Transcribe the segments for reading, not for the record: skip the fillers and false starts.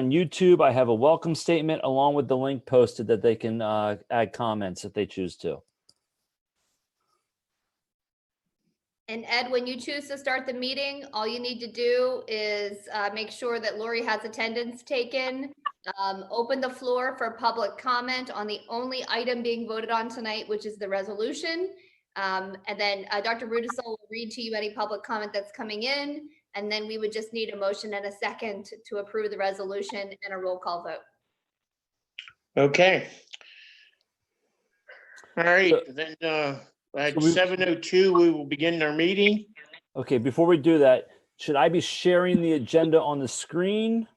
on YouTube, I have a welcome statement along with the link posted that they can add comments if they choose to. And Ed, when you choose to start the meeting, all you need to do is make sure that Lori has attendance taken. Open the floor for public comment on the only item being voted on tonight, which is the resolution. And then Dr. Rudisell will read to you any public comment that's coming in. And then we would just need a motion and a second to approve the resolution and a roll call vote. Okay. All right, then at 7:02, we will begin our meeting. Okay, before we do that, should I be sharing the agenda on the screen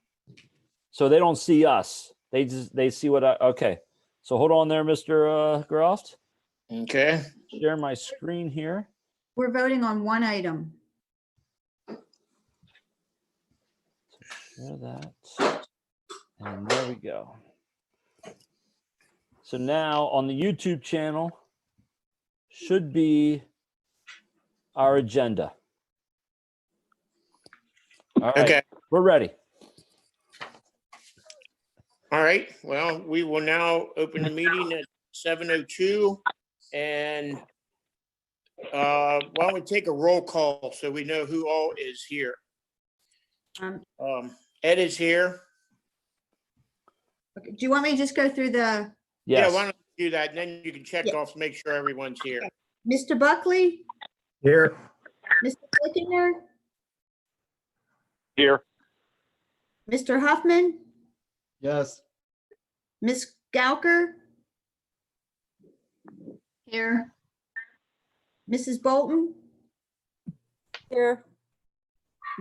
so they don't see us? They see what okay. So hold on there, Mr. Groft. Okay. Share my screen here. We're voting on one item. Share that. And there we go. So now on the YouTube channel should be our agenda. All right, Okay. we're ready. All right. Well, we will now open the meeting at 7:02. And why don't we take a roll call so we know who all is here? Ed is here. Okay, do you want me to just go through the, Yes. Yeah, why don't you do that? And then you can check off to make sure everyone's here. Mr. Buckley, Here. Mr. Flickinger, Here. Mr. Huffman, Yes. Ms. Gauker? Here. Mrs. Bolton? Here.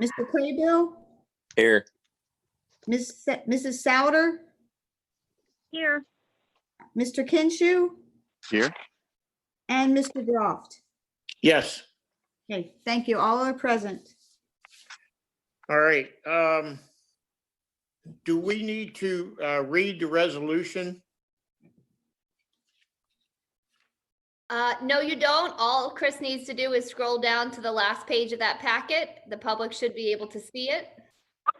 Mr. Craybill? Here. Mrs. Souter? Here. Mr. Kinshu? Here. And Mr. Groft? Yes. Okay, thank you. All are present. All right. Do we need to read the resolution? No, you don't. All Chris needs to do is scroll down to the last page of that packet. The public should be able to see it.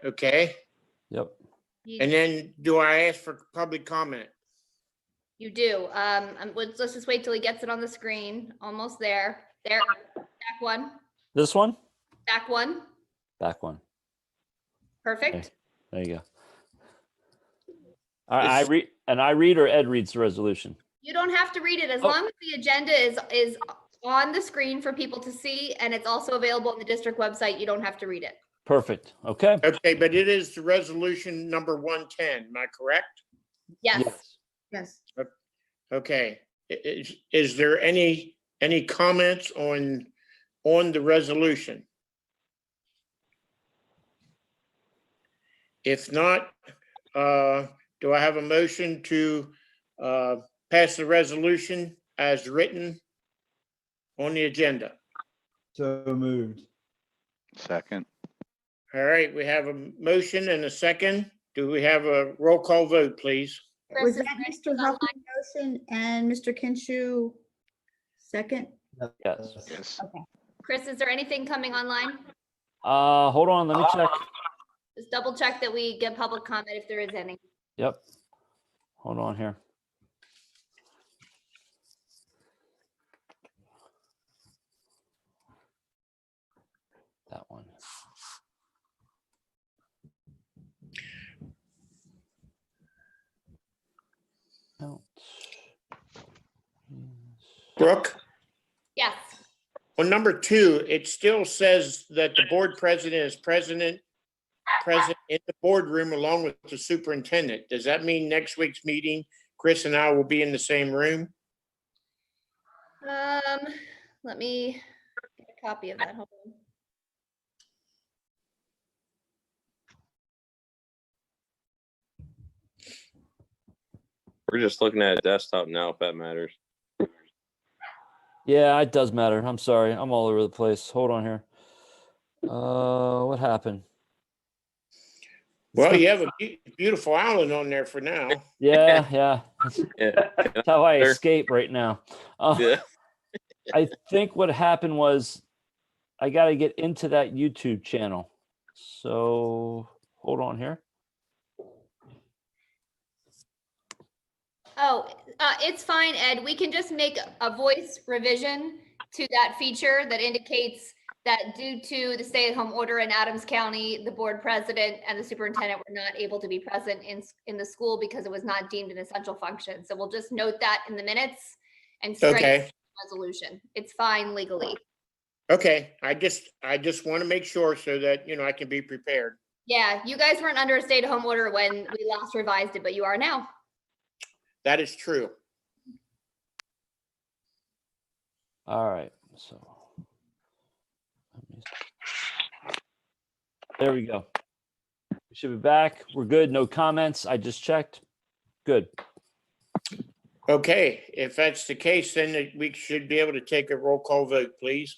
Okay. Yep. And then do I ask for public comment? You do. Let's just wait till he gets it on the screen. Almost there. There. Back one. This one? Back one. Back one. Perfect. Okay. There you go. All right, I read or Ed reads the resolution. You don't have to read it as long as the agenda is on the screen for people to see, and it's also available on the district website. You don't have to read it. Perfect. Okay. Okay, but it is the resolution number 110, am I correct? Yes. Yes. Okay. Is there any comments on the resolution? If not, do I have a motion to pass the resolution as written on the agenda? So moved. Second. All right, we have a motion and a second. Do we have a roll call vote, please? Chris, Was is that there Mr. anything online? Huffman motion and Mr. Kinshu second? Yes. Yes. Chris, is there anything coming online? Hold on, let me check. Just double check that we get public comment if there is any. Yep. Hold on here. That one. Out. Brooke? Yes. On number 2, it still says that the board president is present in the boardroom along with the superintendent. Does that mean next week's meeting, Chris and I will be in the same room? Let me get a copy of that. Hold on. We're just looking at a desktop now, if that matters. Yeah, it does matter. I'm sorry. I'm all over the place. Hold on here. What happened? Well, you have a beautiful island on there for now. Yeah. Yeah. That's how I Sure. escape right now. Yeah. I think what happened was I got to get into that YouTube channel. So hold on here. Oh, it's fine, Ed. We can just make a voice revision to that feature that indicates that due to the stay-at-home order in Adams County, the board president and the superintendent were not able to be present in the school because it was not deemed an essential function. So we'll just note that in the minutes and strike Okay. the resolution. It's fine legally. Okay, I just want to make sure so that, I can be prepared. Yeah, you guys weren't under a stay-at-home order when we last revised it, but you are now. That is true. All right, so there we go. We should be back. We're good. No comments. I just checked. Good. Okay, if that's the case, then we should be able to take a roll call vote, please.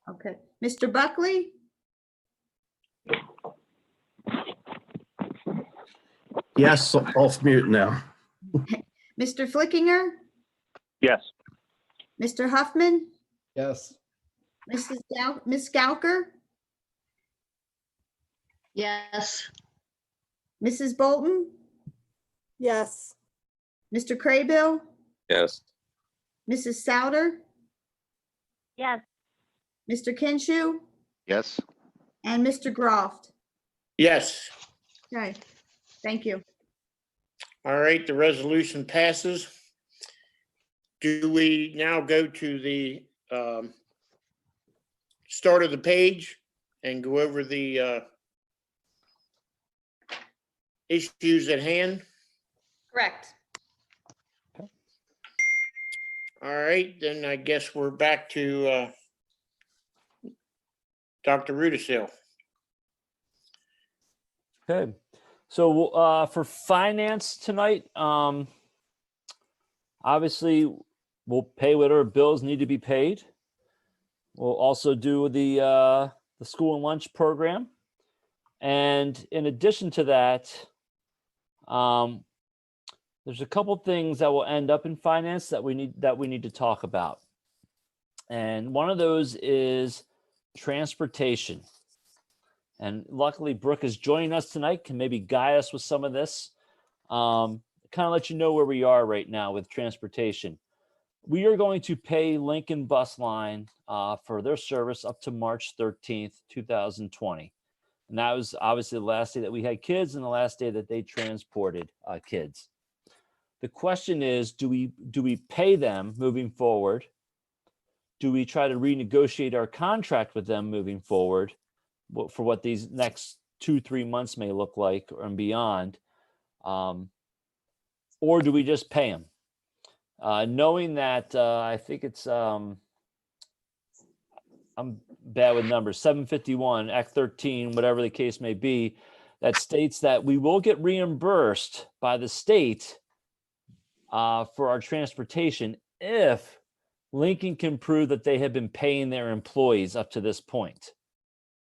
Okay. Mr. Buckley, Yes, off mute now. Mr. Flickinger, Yes. Mr. Huffman, Yes. Ms. Gauker, Yes. Mrs. Bolton, Yes. Mr. Craybill, Yes. Mrs. Souter, Yes. Mr. Kinshu, Yes. and Mr. Groft. Yes. Okay, thank you. All right, the resolution passes. Do we now go to the start of the page and go over the issues at hand? Correct. All right, then I guess we're back to Dr. Rudisil. Okay. So for finance tonight, obviously we'll pay whatever bills need to be paid. We'll also do the school and lunch program. And in addition to that, there's a couple things that will end up in finance that we need to talk about. And one of those is transportation. And luckily, Brooke is joining us tonight, can maybe guide us with some of this. Kind of let you know where we are right now with transportation. We are going to pay Lincoln Bus Line for their service up to March 13th, 2020. And that was obviously the last day that we had kids and the last day that they transported kids. The question is, do we pay them moving forward? Do we try to renegotiate our contract with them moving forward for what these next 2-3 months may look like and beyond? Or do we just pay them? Knowing that I think it's, I'm bad with numbers, 751, Act 13, whatever the case may be, that states that we will get reimbursed by the state for our transportation if Lincoln can prove that they have been paying their employees up to this point.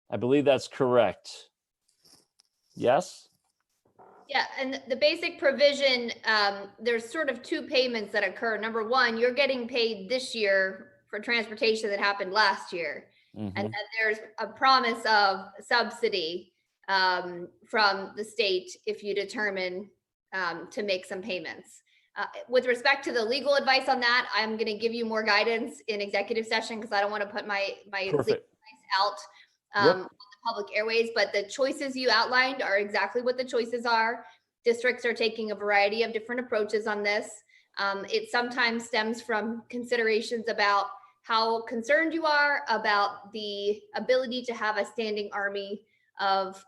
I believe that's correct. Yes? Yeah, and the basic provision, there's sort of two payments that occur. Number one, you're getting paid this year for transportation that happened last year. Mhm. And then there's a promise of subsidy from the state if you determine to make some payments. With respect to the legal advice on that, I'm going to give you more guidance in executive session because I don't want to put my legal Perfect. advice out Yep. on the public airways. But the choices you outlined are exactly what the choices are. Districts are taking a variety of different approaches on this. It sometimes stems from considerations about how concerned you are about the ability to have a standing army of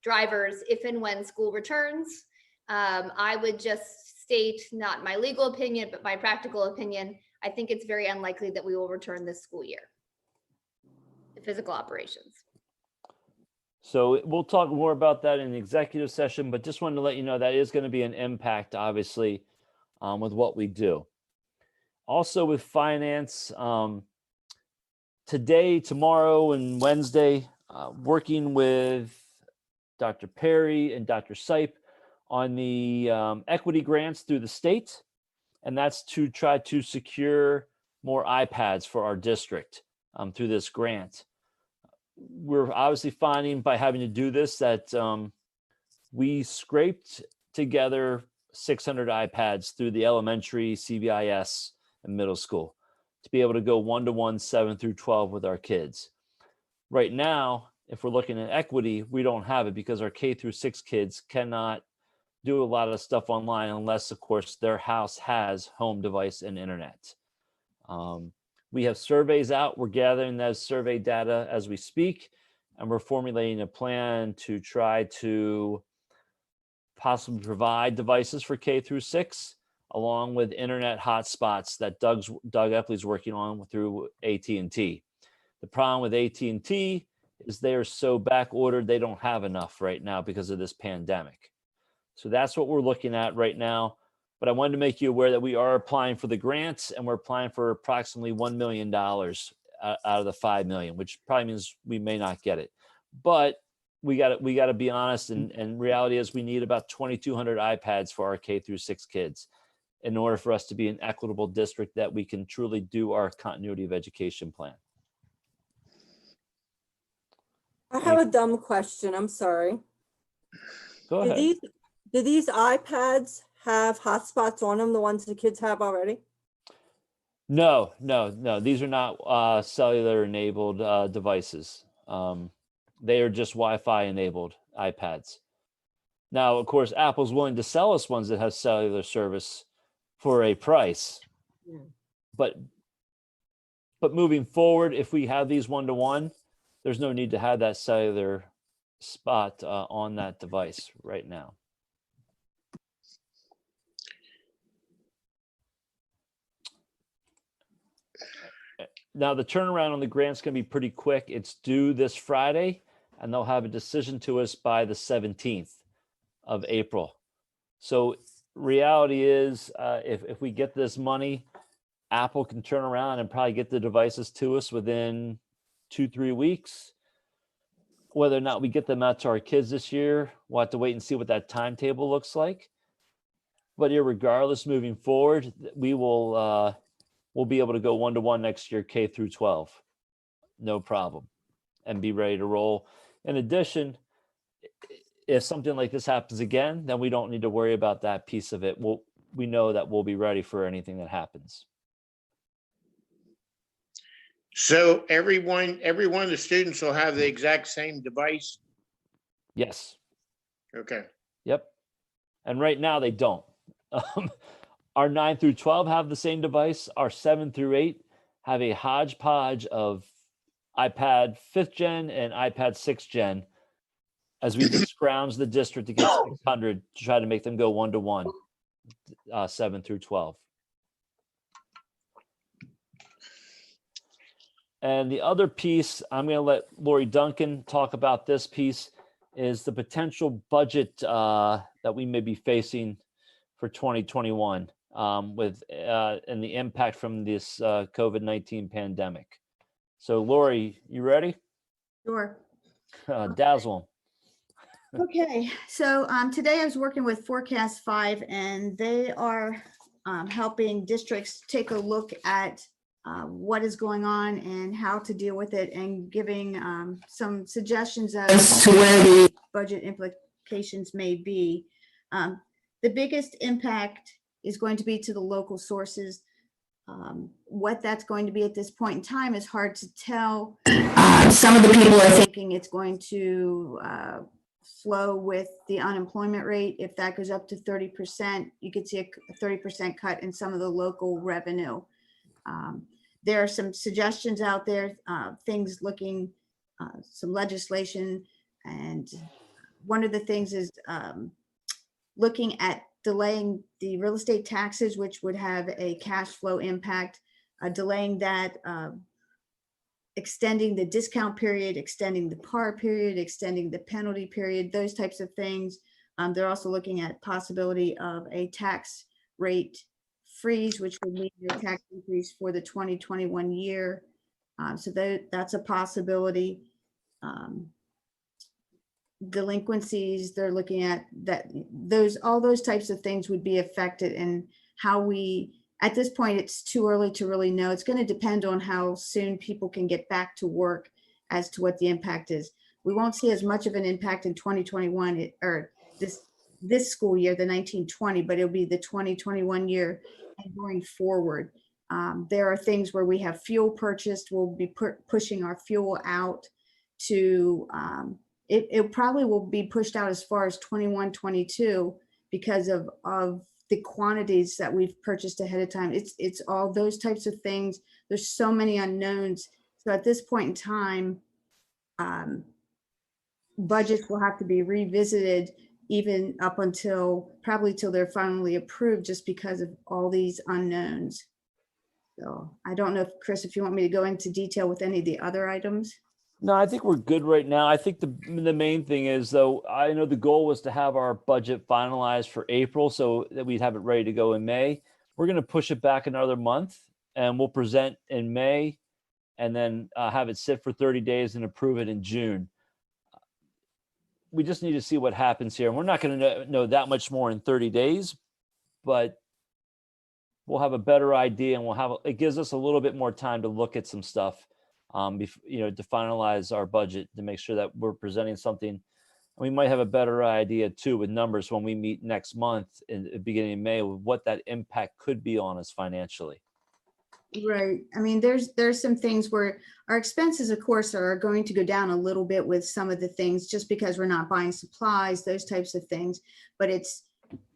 drivers if and when school returns. I would just state, not my legal opinion, but my practical opinion, I think it's very unlikely that we will return this school year. The physical operations. So we'll talk more about that in the executive session, but just wanted to let you know that is going to be an impact, obviously, with what we do. Also with finance, today, tomorrow, and Wednesday, working with Dr. Perry and Dr. Sipe on the equity grants through the state, and that's to try to secure more iPads for our district through this grant. We're obviously finding by having to do this that we scraped together 600 iPads through the elementary, CVIS, and middle school to be able to go 1-to-1 7 through 12 with our kids. Right now, if we're looking at equity, we don't have it because our K through 6 kids cannot do a lot of stuff online unless, of course, their house has home device and internet. We have surveys out. We're gathering those survey data as we speak, and we're formulating a plan to try to possibly provide devices for K through 6, along with internet hotspots that Doug Epley's working on through AT&T. The problem with AT&T is they are so back ordered, they don't have enough right now because of this pandemic. So that's what we're looking at right now. But I wanted to make you aware that we are applying for the grants, and we're applying for approximately $1 million out of the $5 million, which probably means we may not get it. But we got to be honest, and reality is we need about 2,200 iPads for our K through 6 kids in order for us to be an equitable district that we can truly do our continuity of education plan. I have a dumb question. I'm sorry. Go Do ahead. these iPads have hotspots on them, the ones the kids have already? No. These are not cellular enabled devices. They are just Wi-Fi enabled iPads. Now, of course, Apple's willing to sell us ones that have cellular service for a price. Yeah. But moving forward, if we have these 1-to-1, there's no need to have that cellular spot on that device right now. Now, the turnaround on the grant's going to be pretty quick. It's due this Friday, and they'll have a decision to us by the 17th of April. So reality is, if we get this money, Apple can turn around and probably get the devices to us within 2-3 weeks. Whether or not we get them out to our kids this year, we'll have to wait and see what that timetable looks like. But irregardless, moving forward, we will we'll be able to go 1-to-1 next year, K through 12, no problem, and be ready to roll. In addition, if something like this happens again, then we don't need to worry about that piece of it. We know that we'll be ready for anything that happens. So every one of the students will have the exact same device? Yes. Okay. Yep. And right now they don't. Our 9 through 12 have the same device. Our 7 through 8 have a hodgepodge of iPad 5th gen and iPad 6th gen, as we just scrounge the district to get 600 to try to make them go 1-to-1, 7 through 12. And the other piece, I'm going to let Lori Duncan talk about this piece, is the potential budget that we may be facing for 2021 with and the impact from this COVID-19 pandemic. So Lori, you ready? Sure. Dazzle 'em. Okay, so today I was working with Forecast 5, and they are helping districts take a look at what is going on and how to deal with it, and giving some suggestions as to where the budget implications may be. The biggest impact is going to be to the local sources. What that's going to be at this point in time is hard to tell. Some of the people are thinking it's going to flow with the unemployment rate. If that goes up to 30%, you could see a 30% cut in some of the local revenue. There are some suggestions out there, things looking, some legislation, and one of the things is looking at delaying the real estate taxes, which would have a cash flow impact, delaying that, extending the discount period, extending the par period, extending the penalty period, those types of things. They're also looking at possibility of a tax rate freeze, which would mean no tax increase for the 2021 year. So that's a possibility. Delinquencies, they're looking at that, all those types of things would be affected, and how we, at this point, it's too early to really know. It's going to depend on how soon people can get back to work as to what the impact is. We won't see as much of an impact in 2021 or this this school year, the 1920, but it'll be the 2021 year and going forward. There are things where we have fuel purchased. We'll be pushing our fuel out to, it probably will be pushed out as far as 21, 22 because of the quantities that we've purchased ahead of time. It's all those types of things. There's so many unknowns. So at this point in time, budgets will have to be revisited even up until probably till they're finally approved, just because of all these unknowns. So I don't know if Chris, if you want me to go into detail with any of the other items. No, I think we're good right now. I think the main thing is, though, I know the goal was to have our budget finalized for April so that we'd have it ready to go in May. We're going to push it back another month, and we'll present in May and then have it sit for 30 days and approve it in June. We just need to see what happens here. And we're not going to know that much more in 30 days, but we'll have a better idea, and it gives us a little bit more time to look at some stuff, to finalize our budget, to make sure that we're presenting something. We might have a better idea too with numbers when we meet next month in the beginning of May, with what that impact could be on us financially. Right. I mean, there's some things where our expenses, of course, are going to go down a little bit with some of the things, just because we're not buying supplies, those types of things. But it's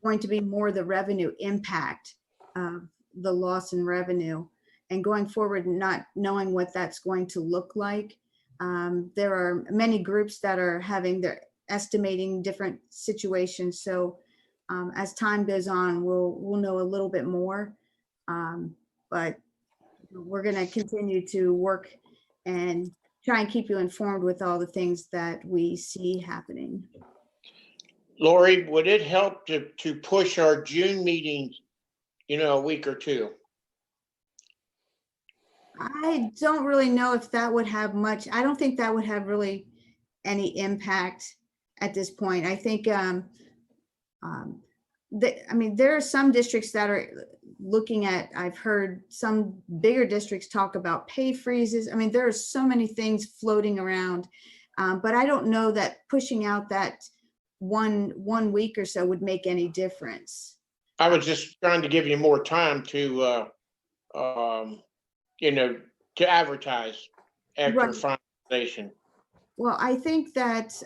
going to be more the revenue impact of the loss in revenue, and going forward, not knowing what that's going to look like. There are many groups that are they're estimating different situations. So as time goes on, we'll know a little bit more. But we're going to continue to work and try and keep you informed with all the things that we see happening. Lori, would it help to push our June meeting, a week or two? I don't really know if that would have much. I don't think that would have really any impact at this point. I think, there are some districts that are looking at, I've heard some bigger districts talk about pay freezes. I mean, there are so many things floating around, but I don't know that pushing out that one week or so would make any difference. I was just trying to give you more time to advertise after Right. finalization. Well, I think that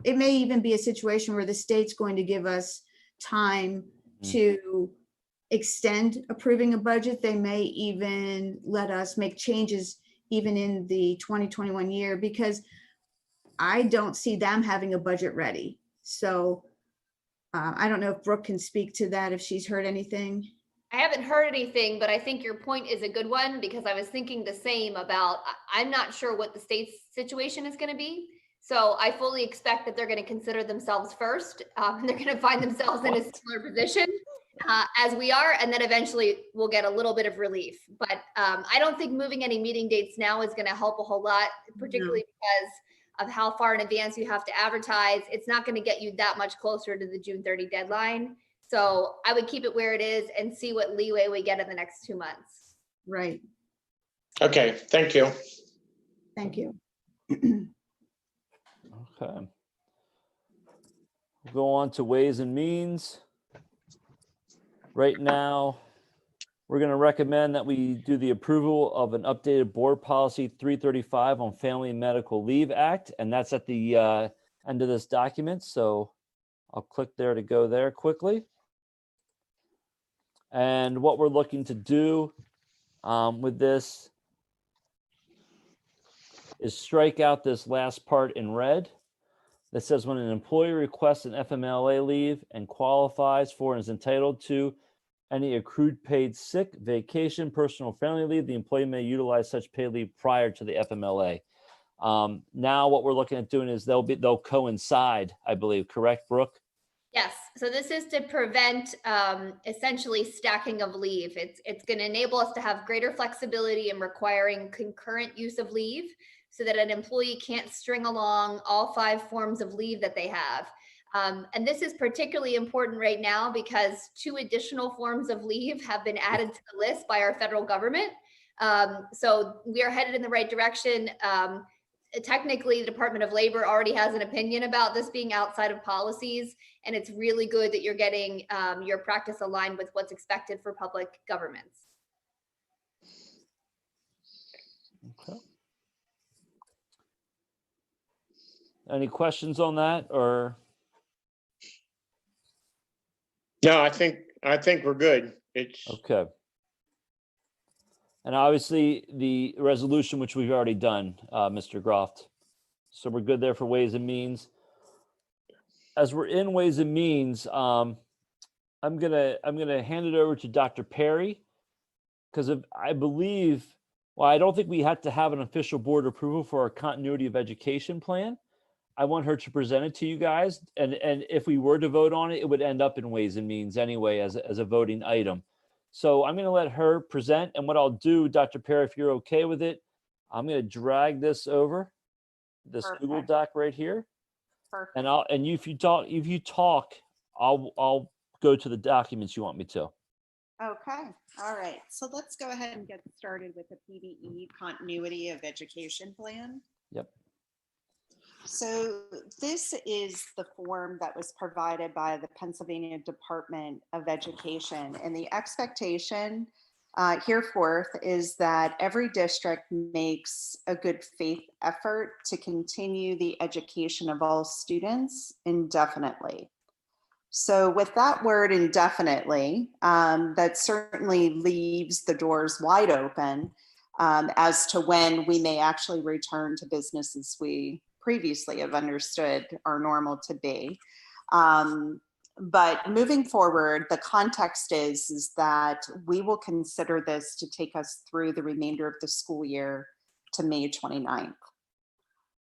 it may even be a situation where the state's going to give us time to extend approving a budget. They may even let us make changes even in the 2021 year, because I don't see them having a budget ready. So I don't know if Brooke can speak to that, if she's heard anything. I haven't heard anything, but I think your point is a good one, because I was thinking the same about, I'm not sure what the state's situation is going to be. So I fully expect that they're going to consider themselves first. They're going to find themselves in a similar position as we are, and then eventually we'll get a little bit of relief. But I don't think moving any meeting dates now is going to help a whole lot, particularly because of how far in advance you have to advertise. It's not going to get you that much closer to the June 30 deadline. So I would keep it where it is and see what leeway we get in the next 2 months. Right. Okay, thank you. Thank you. Okay. We'll go on to Ways and Means. Right now, we're going to recommend that we do the approval of an updated board policy 335 on Family and Medical Leave Act, and that's at the end of this document. So I'll click there to go there quickly. And what we're looking to do with this is strike out this last part in red that says, when an employee requests an FMLA leave and qualifies for and is entitled to any accrued paid sick, vacation, personal, family leave, the employee may utilize such paid leave prior to the FMLA. Now what we're looking at doing is they'll coincide, I believe, correct, Brooke? Yes, so this is to prevent essentially stacking of leave. It's going to enable us to have greater flexibility in requiring concurrent use of leave, so that an employee can't string along all 5 forms of leave that they have. And this is particularly important right now because 2 additional forms of leave have been added to the list by our federal government. So we are headed in the right direction. technically the Department of Labor already has an opinion about this being outside of policies. And it's really good that you're getting your practice aligned with what's expected for public governments. Okay. Any questions on that or? No, I think we're good. It's, Okay. And obviously the resolution, which we've already done, Mr. Groft. So we're good there for Ways and Means. As we're in Ways and Means, I'm gonna hand it over to Dr. Perry, because I believe, well, I don't think we had to have an official board approval for our continuity of education plan. I want her to present it to you guys, and if we were to vote on it, it would end up in Ways and Means anyway as a voting item. So I'm going to let her present, and what I'll do, Dr. Perry, if you're okay with it, I'm going to drag this over this Google Perfect. Doc right here, Perfect. and if you talk, I'll go to the documents you want me to. Okay, all right. So let's go ahead and get started with the PDE continuity of education plan. Yep. So this is the form that was provided by the Pennsylvania Department of Education, and the expectation hereforth is that every district makes a good faith effort to continue the education of all students indefinitely. So with that word indefinitely, that certainly leaves the doors wide open as to when we may actually return to business as we previously have understood are normal to be. But moving forward, the context is that we will consider this to take us through the remainder of the school year to May 29th.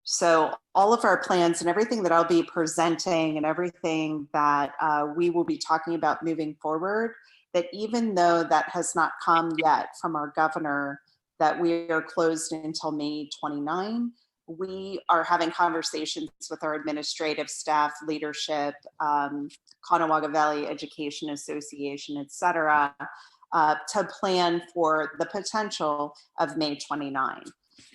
So all of our plans and everything that I'll be presenting and everything that we will be talking about moving forward, that even though that has not come yet from our governor, that we are closed until May 29, we are having conversations with our administrative staff, leadership, Conewago Valley Education Association, et cetera, to plan for the potential of May 29.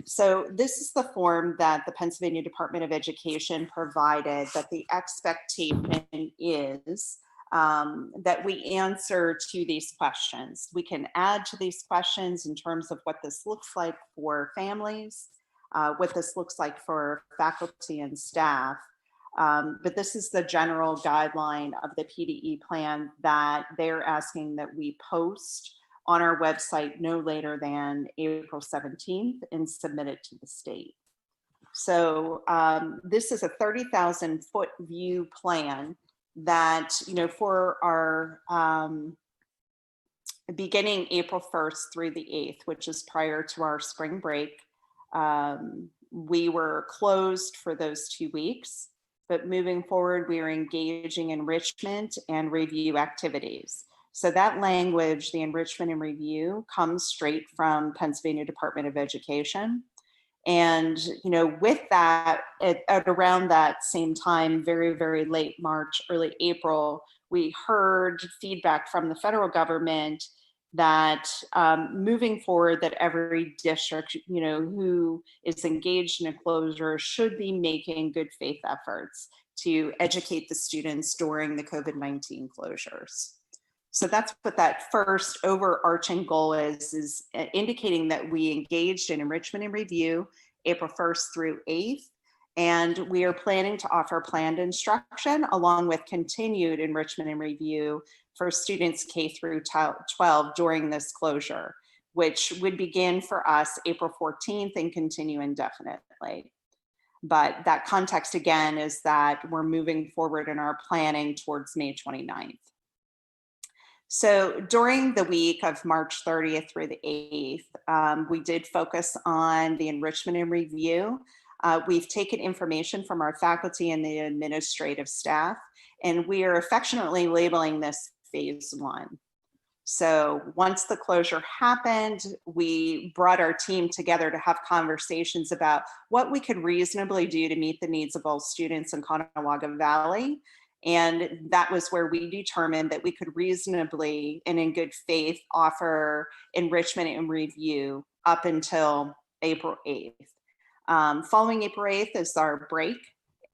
So this is the form that the Pennsylvania Department of Education provided, that the expectation is that we answer to these questions. We can add to these questions in terms of what this looks like for families, what this looks like for faculty and staff. But this is the general guideline of the PDE plan that they're asking that we post on our website no later than April 17th and submit it to the state. So this is a 30,000 foot view plan that, for our beginning April 1st through the 8th, which is prior to our spring break. We were closed for those 2 weeks, but moving forward, we are engaging in enrichment and review activities. So that language, the enrichment and review, comes straight from Pennsylvania Department of Education. And, with that, at around that same time, very, very late March, early April, we heard feedback from the federal government that moving forward, that every district, who is engaged in a closure should be making good faith efforts to educate the students during the COVID-19 closures. So that's what that first overarching goal is indicating that we engaged in enrichment and review April 1st through 8th. And we are planning to offer planned instruction along with continued enrichment and review for students K through 12 during this closure, which would begin for us April 14th and continue indefinitely. But that context again is that we're moving forward in our planning towards May 29th. So during the week of March 30th through the 8th, we did focus on the enrichment and review. We've taken information from our faculty and the administrative staff, and we are affectionately labeling this phase 1. So once the closure happened, we brought our team together to have conversations about what we could reasonably do to meet the needs of all students in Conewago Valley. And that was where we determined that we could reasonably and in good faith offer enrichment and review up until April 8th. Following April 8th is our break.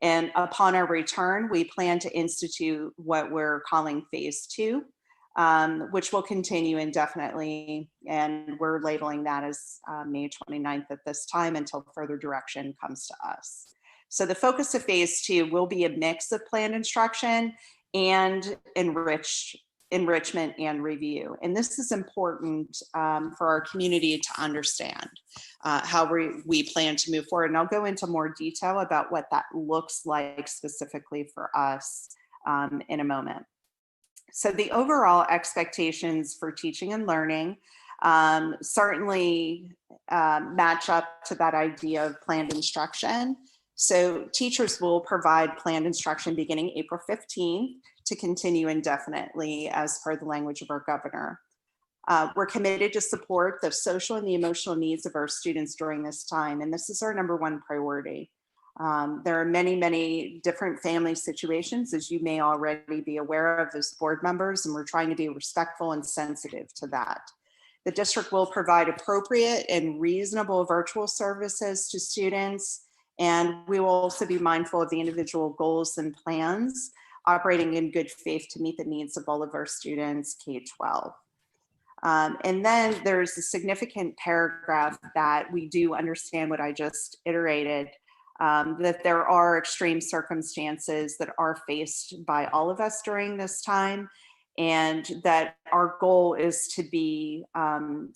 And upon our return, we plan to institute what we're calling phase 2, which will continue indefinitely. And we're labeling that as May 29th at this time until further direction comes to us. So the focus of phase 2 will be a mix of planned instruction and enrichment and review. And this is important for our community to understand how we plan to move forward. And I'll go into more detail about what that looks like specifically for us in a moment. So the overall expectations for teaching and learning certainly match up to that idea of planned instruction. So teachers will provide planned instruction beginning April 15th to continue indefinitely as per the language of our governor. We're committed to support the social and the emotional needs of our students during this time, and this is our #1 priority. There are many, many different family situations, as you may already be aware of as board members, and we're trying to be respectful and sensitive to that. The district will provide appropriate and reasonable virtual services to students, and we will also be mindful of the individual goals and plans, operating in good faith to meet the needs of all of our students K-12. And then there's a significant paragraph that we do understand what I just iterated, that there are extreme circumstances that are faced by all of us during this time, and that our goal is to be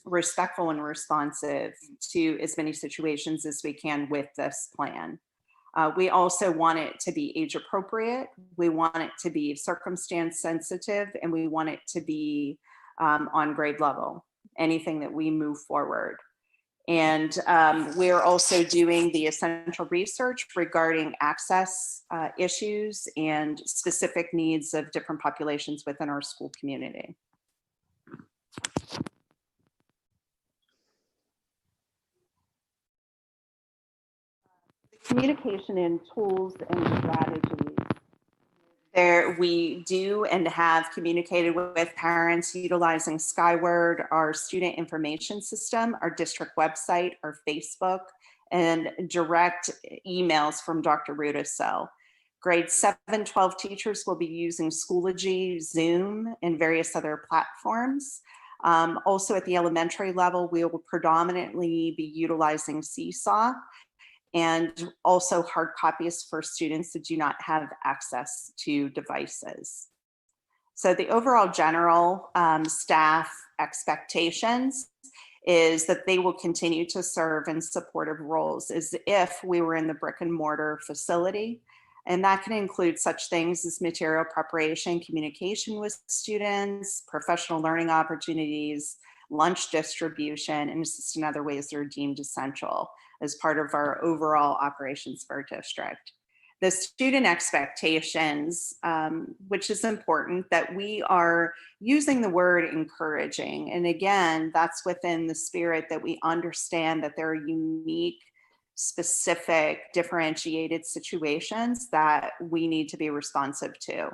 respectful and responsive to as many situations as we can with this plan. We also want it to be age appropriate. We want it to be circumstance sensitive, and we want it to be on grade level, anything that we move forward. And we're also doing the essential research regarding access issues and specific needs of different populations within our school community. Communication and tools and strategies. There, we do and have communicated with parents utilizing Skyward, our student information system, our district website, our Facebook, and direct emails from Dr. Rudisil. Grade 7-12 teachers will be using Schoology, Zoom, and various other platforms. Also at the elementary level, we will predominantly be utilizing Seesaw, and also hard copies for students that do not have access to devices. So the overall general staff expectations is that they will continue to serve in supportive roles as if we were in the brick and mortar facility. And that can include such things as material preparation, communication with students, professional learning opportunities, lunch distribution, and assist in other ways that are deemed essential as part of our overall operations for our district. The student expectations, which is important, that we are using the word encouraging. And again, that's within the spirit that we understand that there are unique, specific, differentiated situations that we need to be responsive to.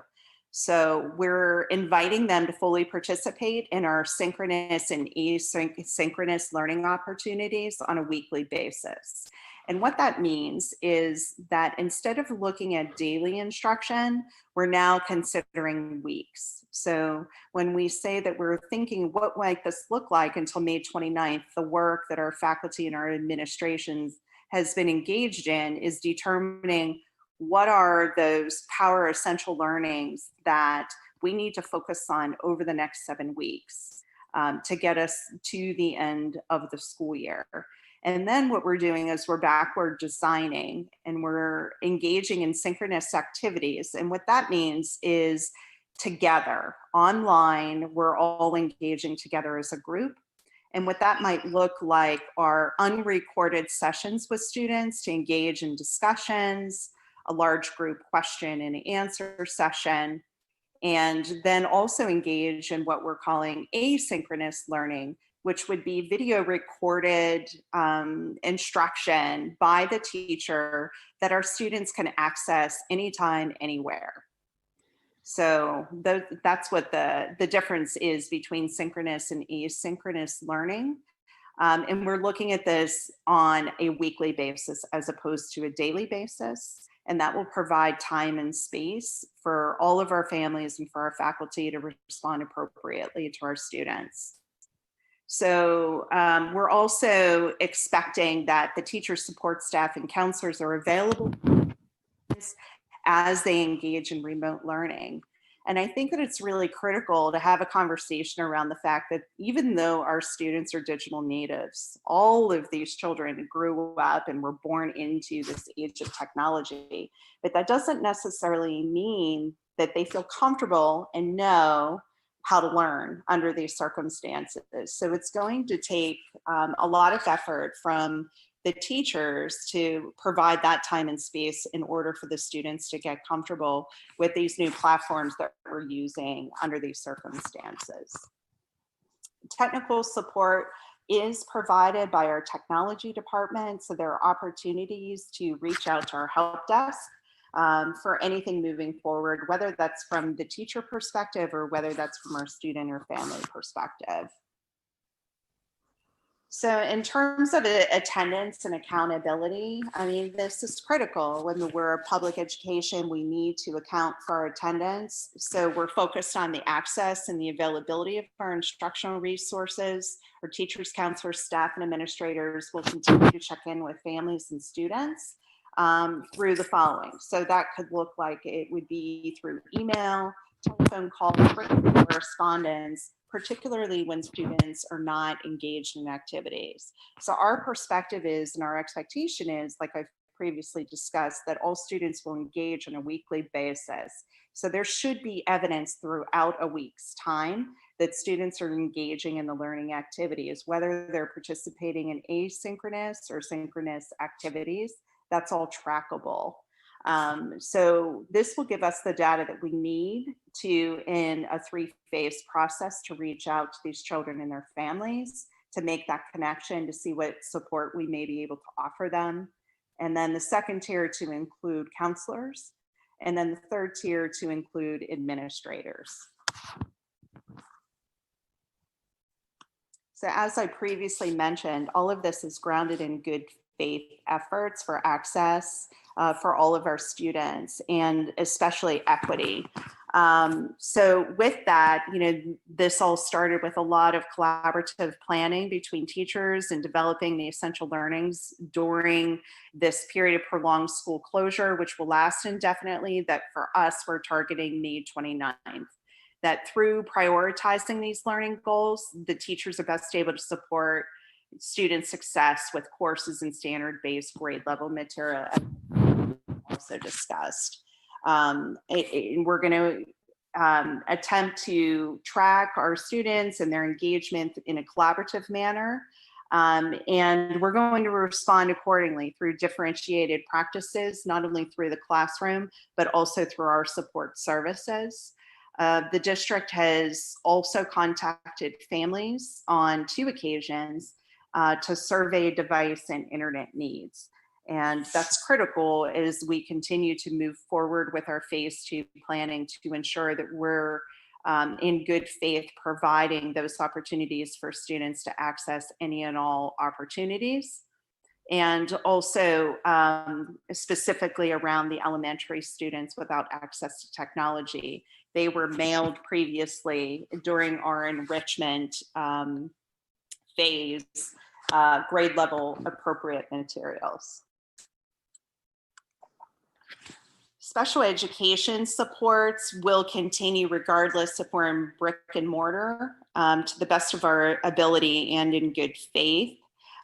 So we're inviting them to fully participate in our synchronous and asynchronous learning opportunities on a weekly basis. And what that means is that instead of looking at daily instruction, we're now considering weeks. So when we say that we're thinking, what might this look like until May 29th, the work that our faculty and our administrations has been engaged in is determining what are those power essential learnings that we need to focus on over the next 7 weeks to get us to the end of the school year. And then what we're doing is we're backward designing and we're engaging in synchronous activities. And what that means is together, online, we're all engaging together as a group. And what that might look like are unrecorded sessions with students to engage in discussions, a large group question and answer session, and then also engage in what we're calling asynchronous learning, which would be video recorded instruction by the teacher that our students can access anytime, anywhere. So that's what the difference is between synchronous and asynchronous learning. And we're looking at this on a weekly basis as opposed to a daily basis. And that will provide time and space for all of our families and for our faculty to respond appropriately to our students. So we're also expecting that the teacher support staff and counselors are available as they engage in remote learning. And I think that it's really critical to have a conversation around the fact that even though our students are digital natives, all of these children grew up and were born into this age of technology, but that doesn't necessarily mean that they feel comfortable and know how to learn under these circumstances. So it's going to take a lot of effort from the teachers to provide that time and space in order for the students to get comfortable with these new platforms that we're using under these circumstances. Technical support is provided by our technology department, so there are opportunities to reach out to our help desk for anything moving forward, whether that's from the teacher perspective or whether that's from our student or family perspective. So in terms of attendance and accountability, I mean, this is critical. When we're a public education, we need to account for our attendance. So we're focused on the access and the availability of our instructional resources. Our teachers, counselors, staff, and administrators will continue to check in with families and students through the following. So that could look like it would be through email, telephone calls, written correspondence, particularly when students are not engaged in activities. So our perspective is, and our expectation is, like I've previously discussed, that all students will engage on a weekly basis. So there should be evidence throughout a week's time that students are engaging in the learning activities, whether they're participating in asynchronous or synchronous activities. That's all trackable. So this will give us the data that we need to, in a 3-phase process, to reach out to these children and their families, to make that connection, to see what support we may be able to offer them. And then the second tier to include counselors. And then the third tier to include administrators. So as I previously mentioned, all of this is grounded in good faith efforts for access for all of our students, and especially equity. So with that, you know, this all started with a lot of collaborative planning between teachers and developing the essential learnings during this period of prolonged school closure, which will last indefinitely. That for us, we're targeting May 29th. That through prioritizing these learning goals, the teachers are best able to support student success with courses and standard-based grade level material, also discussed. We're going to attempt to track our students and their engagement in a collaborative manner. And we're going to respond accordingly through differentiated practices, not only through the classroom, but also through our support services. The district has also contacted families on 2 occasions to survey device and internet needs. And that's critical as we continue to move forward with our phase 2 planning to ensure that we're in good faith providing those opportunities for students to access any and all opportunities. And also specifically around the elementary students without access to technology. They were mailed previously during our enrichment phase grade level appropriate materials. Special education supports will continue regardless if we're in brick and mortar to the best of our ability and in good faith.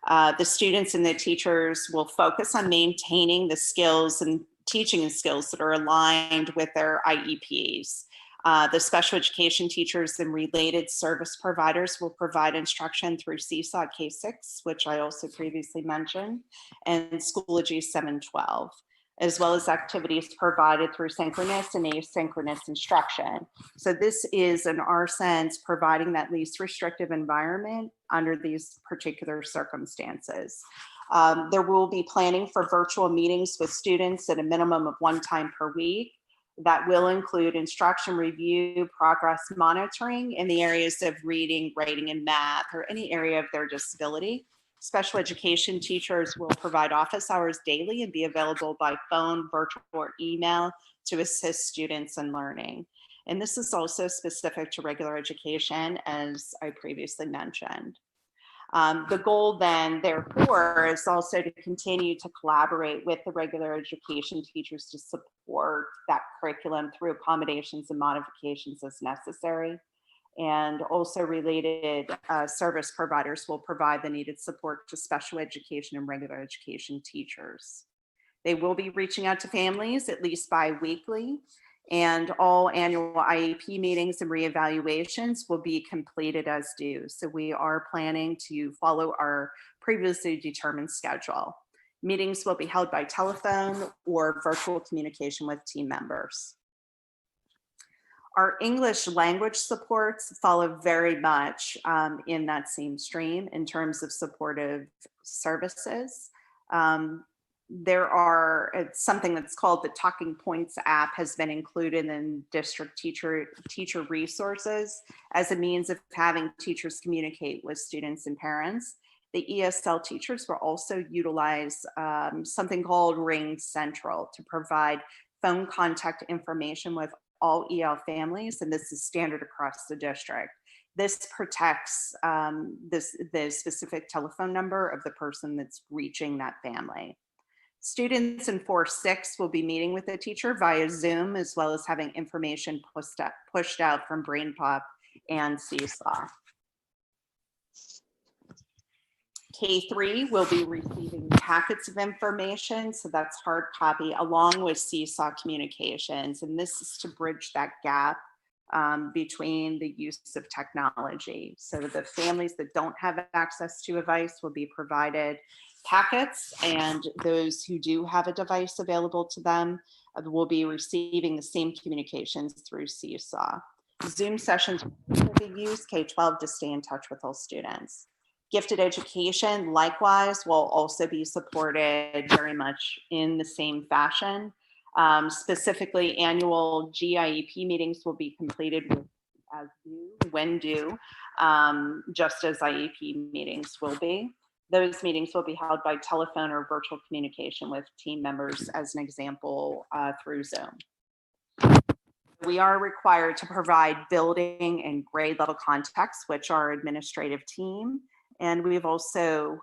The students and the teachers will focus on maintaining the skills and teaching skills that are aligned with their IEPs. The special education teachers and related service providers will provide instruction through Seesaw K6, which I also previously mentioned, and Schoology 712, as well as activities provided through synchronous and asynchronous instruction. So this is, in our sense, providing that least restrictive environment under these particular circumstances. There will be planning for virtual meetings with students at a minimum of 1 time per week. That will include instruction review, progress monitoring in the areas of reading, writing, and math, or any area of their disability. Special education teachers will provide office hours daily and be available by phone, virtual, or email to assist students in learning. And this is also specific to regular education, as I previously mentioned. The goal then, therefore, is also to continue to collaborate with the regular education teachers to support that curriculum through accommodations and modifications as necessary. And also related service providers will provide the needed support to special education and regular education teachers. They will be reaching out to families at least bi-weekly, and all annual IEP meetings and reevaluations will be completed as due. So we are planning to follow our previously determined schedule. Meetings will be held by telephone or virtual communication with team members. Our English language supports follow very much in that same stream in terms of supportive services. There are something that's called the Talking Points app has been included in district teacher resources as a means of having teachers communicate with students and parents. The ESL teachers will also utilize something called Ring Central to provide phone contact information with all EL families, and this is standard across the district. This protects the specific telephone number of the person that's reaching that family. Students in 4-6 will be meeting with the teacher via Zoom, as well as having information pushed out from BrainPop and Seesaw. K3 will be receiving packets of information, so that's hard copy, along with Seesaw communications, and this is to bridge that gap between the use of technology. So the families that don't have access to a device will be provided packets, and those who do have a device available to them will be receiving the same communications through Seesaw. Zoom sessions will be used K-12 to stay in touch with all students. Gifted education, likewise, will also be supported very much in the same fashion. Specifically, annual GIEP meetings will be completed as due, when due, just as IEP meetings will be. Those meetings will be held by telephone or virtual communication with team members, as an example, through Zoom. We are required to provide building and grade level contacts, which are our administrative team. And we've also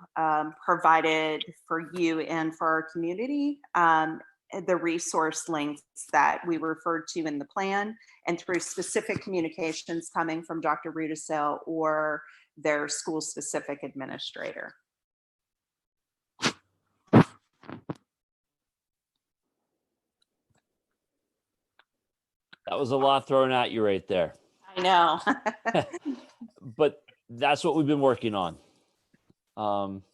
provided for you and for our community the resource links that we referred to in the plan, and through specific communications coming from Dr. Rudisill or their school-specific administrator. That was a lot thrown at you right there. I know. But that's what we've been working on.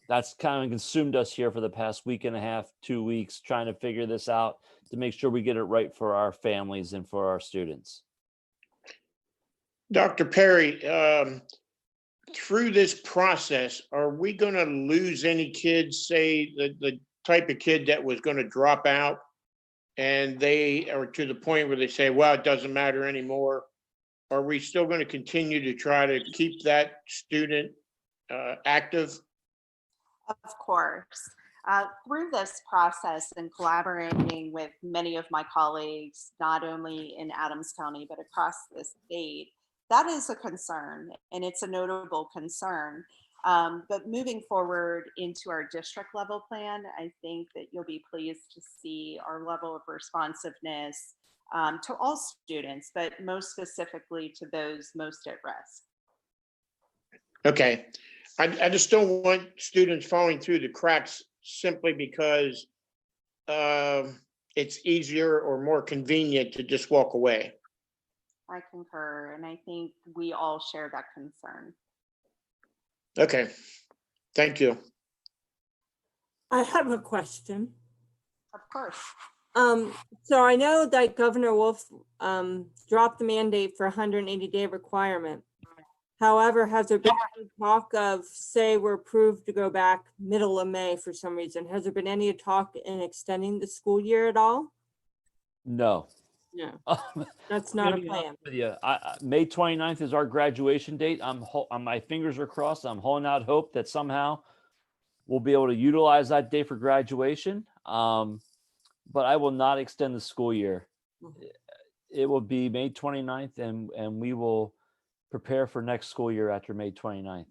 That's kind of consumed us here for the past week and a half, 2 weeks, trying to figure this out to make sure we get it right for our families and for our students. Dr. Perry, through this process, are we going to lose any kids, say the type of kid that was going to drop out and they are to the point where they say, well, it doesn't matter anymore? Are we still going to continue to try to keep that student active? Of course. Through this process and collaborating with many of my colleagues, not only in Adams County, but across the state, that is a concern, and it's a notable concern. But moving forward into our district level plan, I think that you'll be pleased to see our level of responsiveness to all students, but most specifically to those most at risk. Okay. I just don't want students falling through the cracks simply because it's easier or more convenient to just walk away. I concur, and I think we all share that concern. Okay, thank you. I have a question. Of course. So I know that Governor Wolf dropped the mandate for 180-day requirement. However, has there been any talk of, say, we're approved to go back middle of May for some reason? Has there been any talk in extending the school year at all? No. No, Um, that's I'm gonna not a be honest plan. with you. May 29th is our graduation date. My fingers are crossed. I'm holding out hope that somehow we'll be able to utilize that day for graduation. But I will not extend the school year. It will be May 29th, and we will prepare for next school year after May 29th.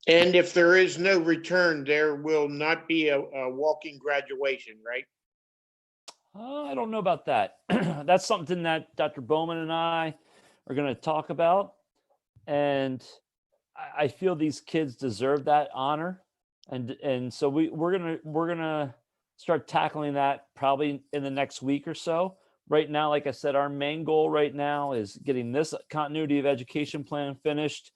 And if there is no return, there will not be a walking graduation, right? I don't know about that. That's something that Dr. Bowman and I are going to talk about. And I feel these kids deserve that honor. And so we're gonna start tackling that probably in the next week or so. Right now, like I said, our main goal right now is getting this continuity of education plan finished,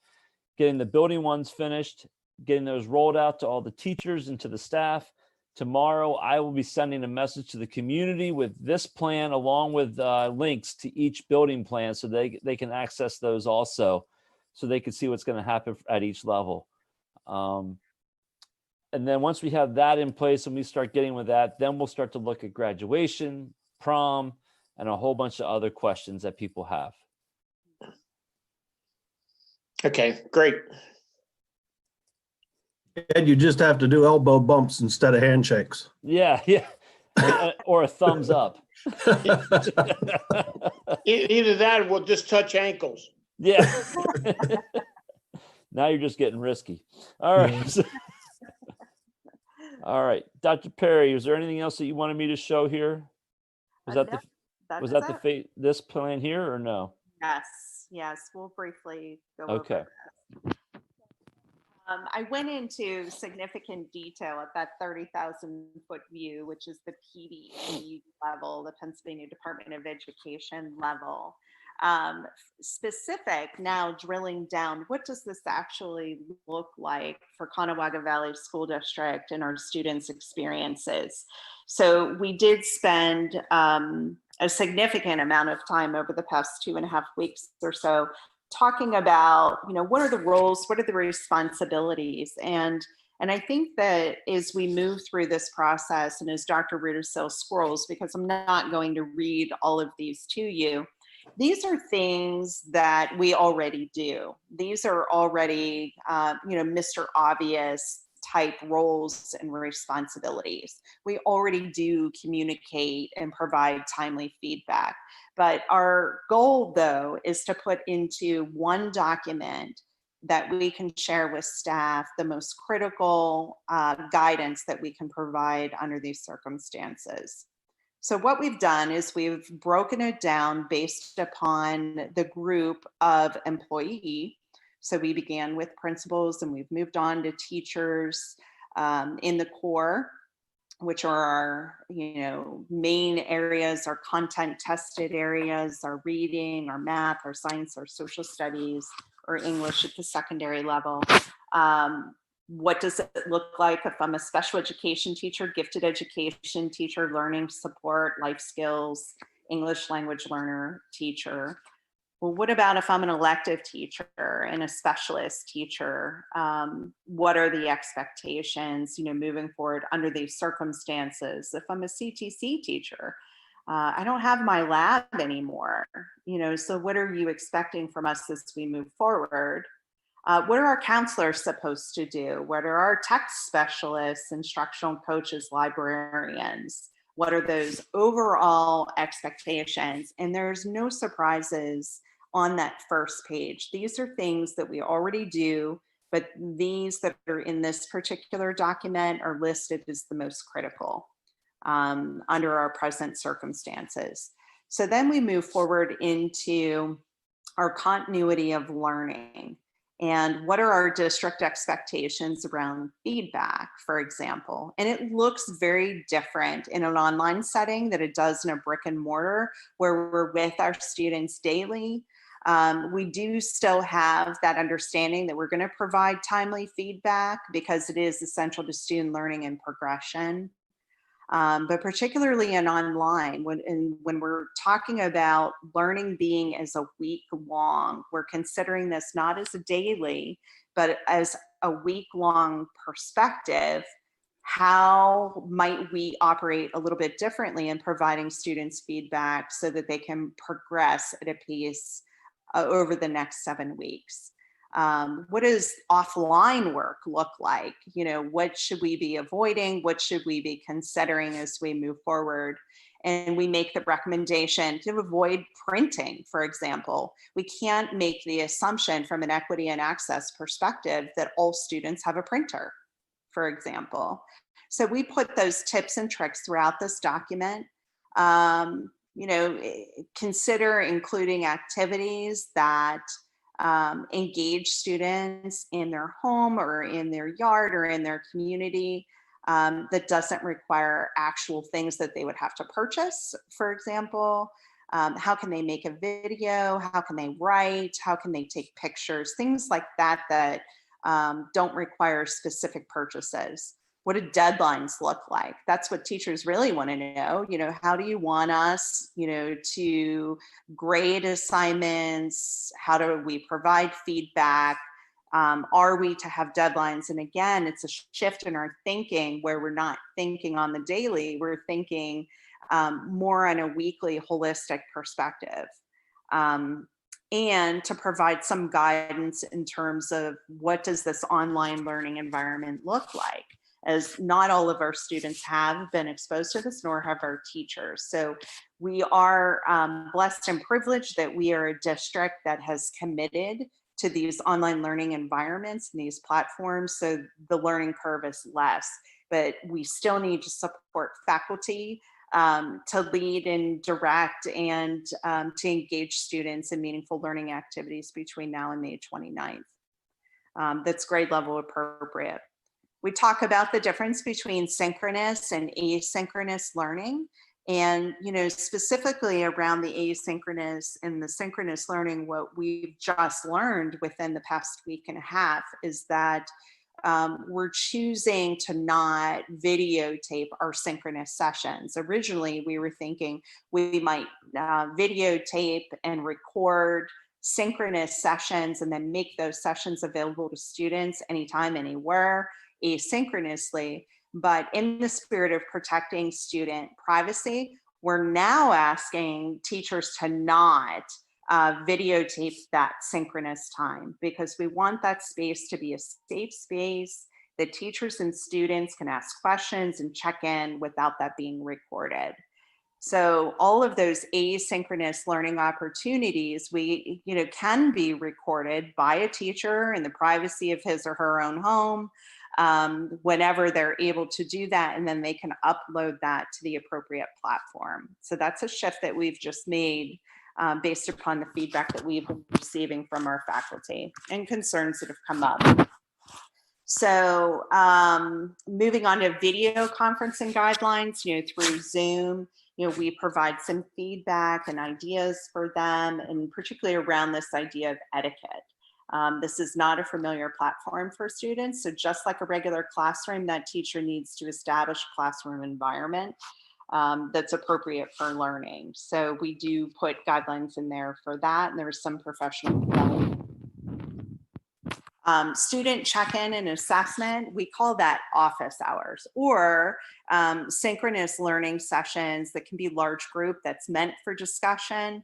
getting the building ones finished, getting those rolled out to all the teachers and to the staff. Tomorrow, I will be sending a message to the community with this plan, along with links to each building plan, so they can access those also, so they can see what's going to happen at each level. And then once we have that in place and we start getting with that, then we'll start to look at graduation, prom, and a whole bunch of other questions that people have. Okay, great. Ed, you just have to do elbow bumps instead of handshakes. Yeah, yeah. Or a thumbs up. Either that or we'll just touch ankles. Yeah. Now you're just getting risky. All right. All right. Dr. Perry, is there anything else that you wanted me to show here? Was that this plan here or no? Yes, we'll briefly go Okay. over this. I went into significant detail at that 30,000 foot view, which is the PDE level, the Pennsylvania Department of Education level. Specific now drilling down, what does this actually look like for Conewago Valley School District and our students' experiences? So we did spend a significant amount of time over the past 2.5 weeks or so talking about, what are the roles, what are the responsibilities? And I think that as we move through this process, and as Dr. Rudisil scrolls, because I'm not going to read all of these to you, these are things that we already do. These are already, Mr. Obvious type roles and responsibilities. We already do communicate and provide timely feedback. But our goal, though, is to put into one document that we can share with staff the most critical guidance that we can provide under these circumstances. So what we've done is we've broken it down based upon the group of employee. So we began with principals and we've moved on to teachers in the core, which are our, main areas, our content tested areas, our reading, our math, our science, our social studies, or English at the secondary level. What does it look like if I'm a special education teacher, gifted education teacher, learning support, life skills, English language learner teacher? Well, what about if I'm an elective teacher and a specialist teacher? What are the expectations, moving forward under these circumstances? If I'm a CTC teacher, I don't have my lab anymore, so what are you expecting from us as we move forward? What are our counselors supposed to do? What are our tech specialists, instructional coaches, librarians? What are those overall expectations? And there's no surprises on that first page. These are things that we already do, but these that are in this particular document are listed as the most critical under our present circumstances. So then we move forward into our continuity of learning. And what are our district expectations around feedback, for example? And it looks very different in an online setting than it does in a brick and mortar where we're with our students daily. We do still have that understanding that we're going to provide timely feedback because it is essential to student learning and progression. But particularly in online, when we're talking about learning being as a week long, we're considering this not as a daily, but as a week long perspective. how might we operate a little bit differently in providing students feedback so that they can progress at a pace over the next 7 weeks? What does offline work look like? You know, what should we be avoiding? What should we be considering as we move forward? And we make the recommendation to avoid printing, for example. We can't make the assumption from an equity and access perspective that all students have a printer, for example. So we put those tips and tricks throughout this document. You know, consider including activities that engage students in their home or in their yard or in their community, that doesn't require actual things that they would have to purchase, for example. How can they make a video? How can they write? How can they take pictures? Things like that that don't require specific purchases. What do deadlines look like? That's what teachers really want to know. You know, how do you want us, you know, to grade assignments? How do we provide feedback? Are we to have deadlines? And again, it's a shift in our thinking where we're not thinking on the daily, we're thinking more on a weekly holistic perspective. And to provide some guidance in terms of what does this online learning environment look like, as not all of our students have been exposed to this, nor have our teachers. So we are blessed and privileged that we are a district that has committed to these online learning environments and these platforms, so the learning curve is less. But we still need to support faculty to lead and direct and to engage students in meaningful learning activities between now and May 29th. That's grade level appropriate. We talk about the difference between synchronous and asynchronous learning. And, you know, specifically around the asynchronous and the synchronous learning, what we've just learned within the past week and a half is that we're choosing to not videotape our synchronous sessions. Originally, we were thinking we might videotape and record synchronous sessions and then make those sessions available to students anytime, anywhere, asynchronously. But in the spirit of protecting student privacy, we're now asking teachers to not videotape that synchronous time, because we want that space to be a safe space that teachers and students can ask questions and check in without that being recorded. So all of those asynchronous learning opportunities, we, you know, can be recorded by a teacher in the privacy of his or her own home, whenever they're able to do that, and then they can upload that to the appropriate platform. So that's a shift that we've just made based upon the feedback that we've been receiving from our faculty and concerns that have come up. So moving on to video conferencing guidelines, you know, through Zoom, you know, we provide some feedback and ideas for them, and particularly around this idea of etiquette. This is not a familiar platform for students. So just like a regular classroom, that teacher needs to establish a classroom environment that's appropriate for learning. So we do put guidelines in there for that. And there's some professional development. Student check-in and assessment, we call that office hours, or synchronous learning sessions that can be large group that's meant for discussion.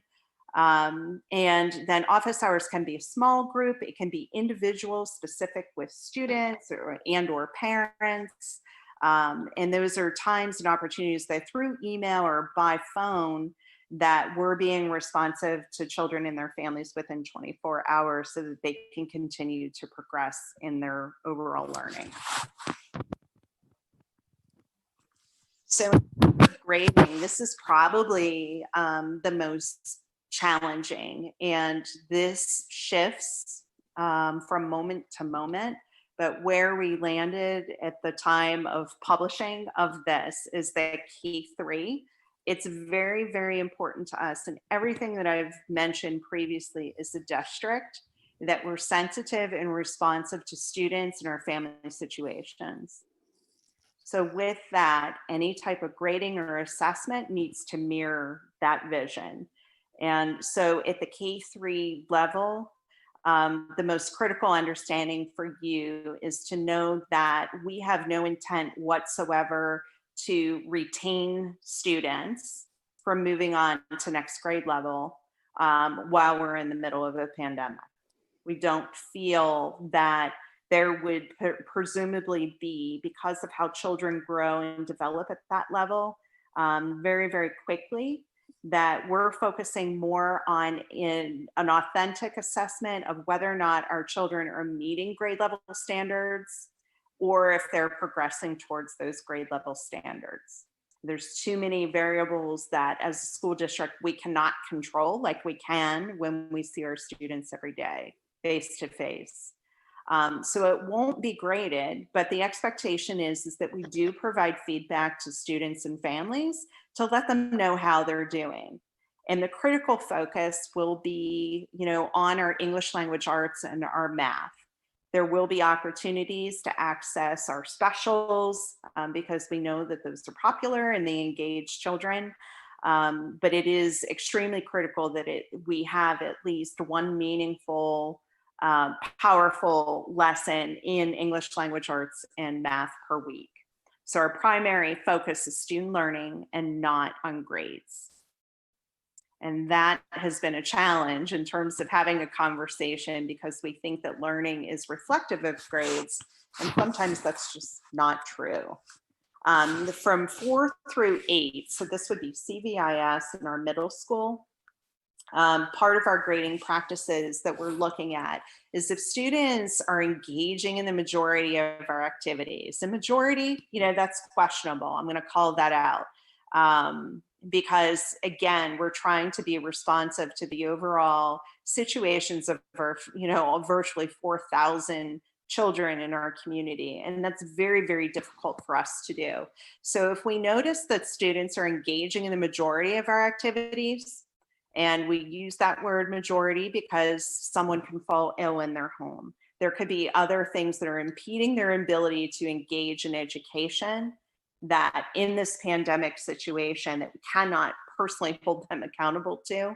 And then office hours can be a small group. It can be individual, specific with students or parents. And those are times and opportunities that through email or by phone that we're being responsive to children and their families within 24 hours so that they can continue to progress in their overall learning. So grading, this is probably the most challenging, and this shifts from moment to moment. But where we landed at the time of publishing of this is that K3, it's very, very important to us. And everything that I've mentioned previously is a district that we're sensitive and responsive to students and our family situations. So with that, any type of grading or assessment needs to mirror that vision. And so at the K3 level, The most critical understanding for you is to know that we have no intent whatsoever to retain students from moving on to next grade level while we're in the middle of a pandemic. We don't feel that there would presumably be, because of how children grow and develop at that level very, very quickly, that we're focusing more on an authentic assessment of whether or not our children are meeting grade level standards or if they're progressing towards those grade level standards. There's too many variables that as a school district we cannot control like we can when we see our students every day, face to face. So it won't be graded, but the expectation is that we do provide feedback to students and families to let them know how they're doing. And the critical focus will be, on our English language arts and our math. There will be opportunities to access our specials because we know that those are popular and they engage children. But it is extremely critical that we have at least one meaningful, powerful lesson in English language arts and math per week. So our primary focus is student learning and not on grades. And that has been a challenge in terms of having a conversation because we think that learning is reflective of grades, and sometimes that's just not true. From 4 through 8, so this would be CVIS in our middle school. Part of our grading practices that we're looking at is if students are engaging in the majority of our activities. The majority, that's questionable. I'm going to call that out. Because again, we're trying to be responsive to the overall situations of our, virtually 4,000 children in our community. And that's very, very difficult for us to do. So if we notice that students are engaging in the majority of our activities, and we use that word majority because someone can fall ill in their home. There could be other things that are impeding their ability to engage in education that in this pandemic situation that we cannot personally hold them accountable to,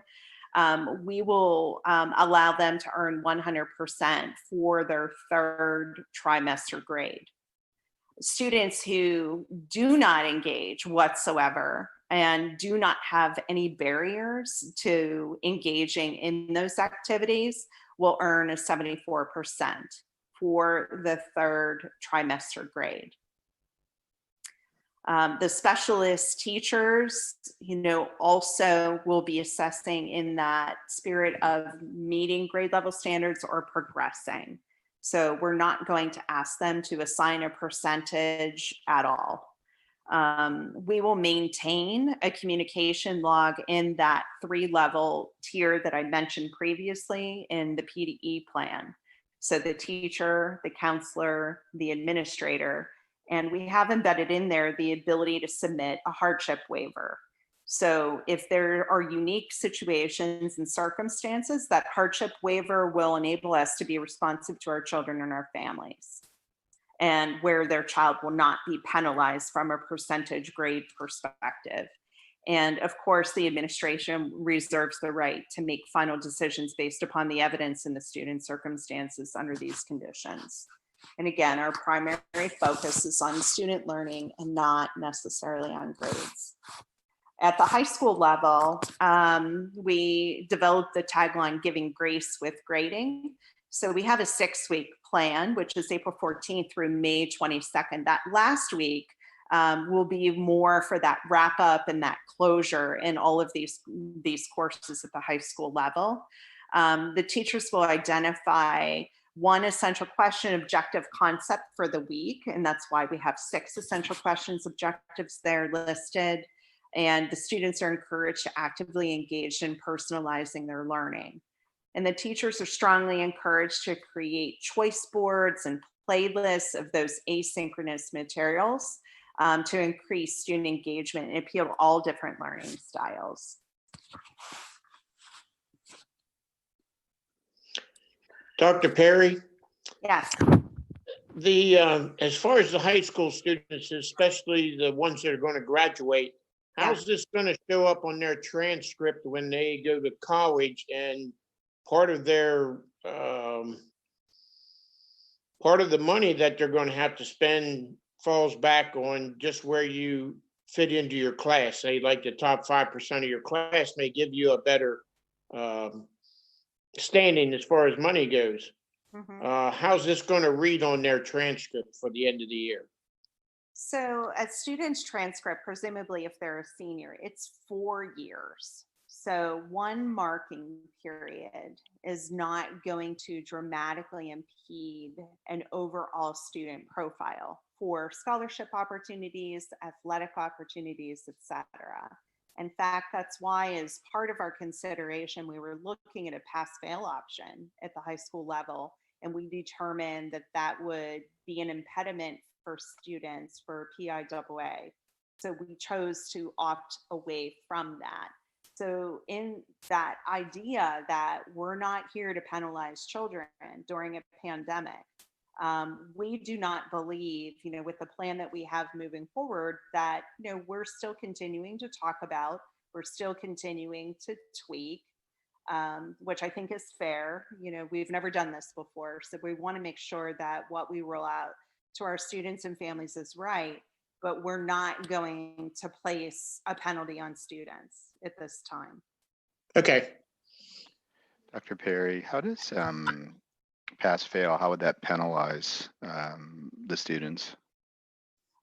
we will allow them to earn 100% for their 3rd trimester grade. Students who do not engage whatsoever and do not have any barriers to engaging in those activities will earn a 74% for the 3rd trimester grade. The specialist teachers, also will be assessing in that spirit of meeting grade level standards or progressing. So we're not going to ask them to assign a percentage at all. We will maintain a communication log in that 3-level tier that I mentioned previously in the PDE plan. So the teacher, the counselor, the administrator, and we have embedded in there the ability to submit a hardship waiver. So if there are unique situations and circumstances, that hardship waiver will enable us to be responsive to our children and our families, and where their child will not be penalized from a percentage grade perspective. And of course, the administration reserves the right to make final decisions based upon the evidence and the student circumstances under these conditions. And again, our primary focus is on student learning and not necessarily on grades. At the high school level, we developed the tagline, "Giving Grace with Grading." So we have a 6-week plan, which is April 14th through May 22nd. That last week will be more for that wrap up and that closure in all of these courses at the high school level. The teachers will identify one essential question objective concept for the week, and that's why we have 6 essential questions objectives there listed. And the students are encouraged to actively engage in personalizing their learning. And the teachers are strongly encouraged to create choice boards and playlists of those asynchronous materials to increase student engagement and appeal to all different learning styles. Dr. Perry, Yes. as far as the high school students, especially the ones that are going to graduate, how's this going to show up on their transcript when they go to college and part of their part of the money that they're going to have to spend falls back on just where you fit into your class. Say like the top 5% of your class may give you a better standing as far as money goes. How's this going to read on their transcript for the end of the year? So a student's transcript, presumably if they're a senior, it's 4 years. So one marking period is not going to dramatically impede an overall student profile for scholarship opportunities, athletic opportunities, etc. In fact, that's why, as part of our consideration, we were looking at a pass-fail option at the high school level, and we determined that that would be an impediment for students for PIAA. So we chose to opt away from that. So in that idea that we're not here to penalize children during a pandemic, we do not believe, with the plan that we have moving forward, that, we're still continuing to talk about, we're still continuing to tweak, which I think is fair. We've never done this before. So we want to make sure that what we roll out to our students and families is right, but we're not going to place a penalty on students at this time. Okay. Dr. Perry, how does pass fail, how would that penalize the students?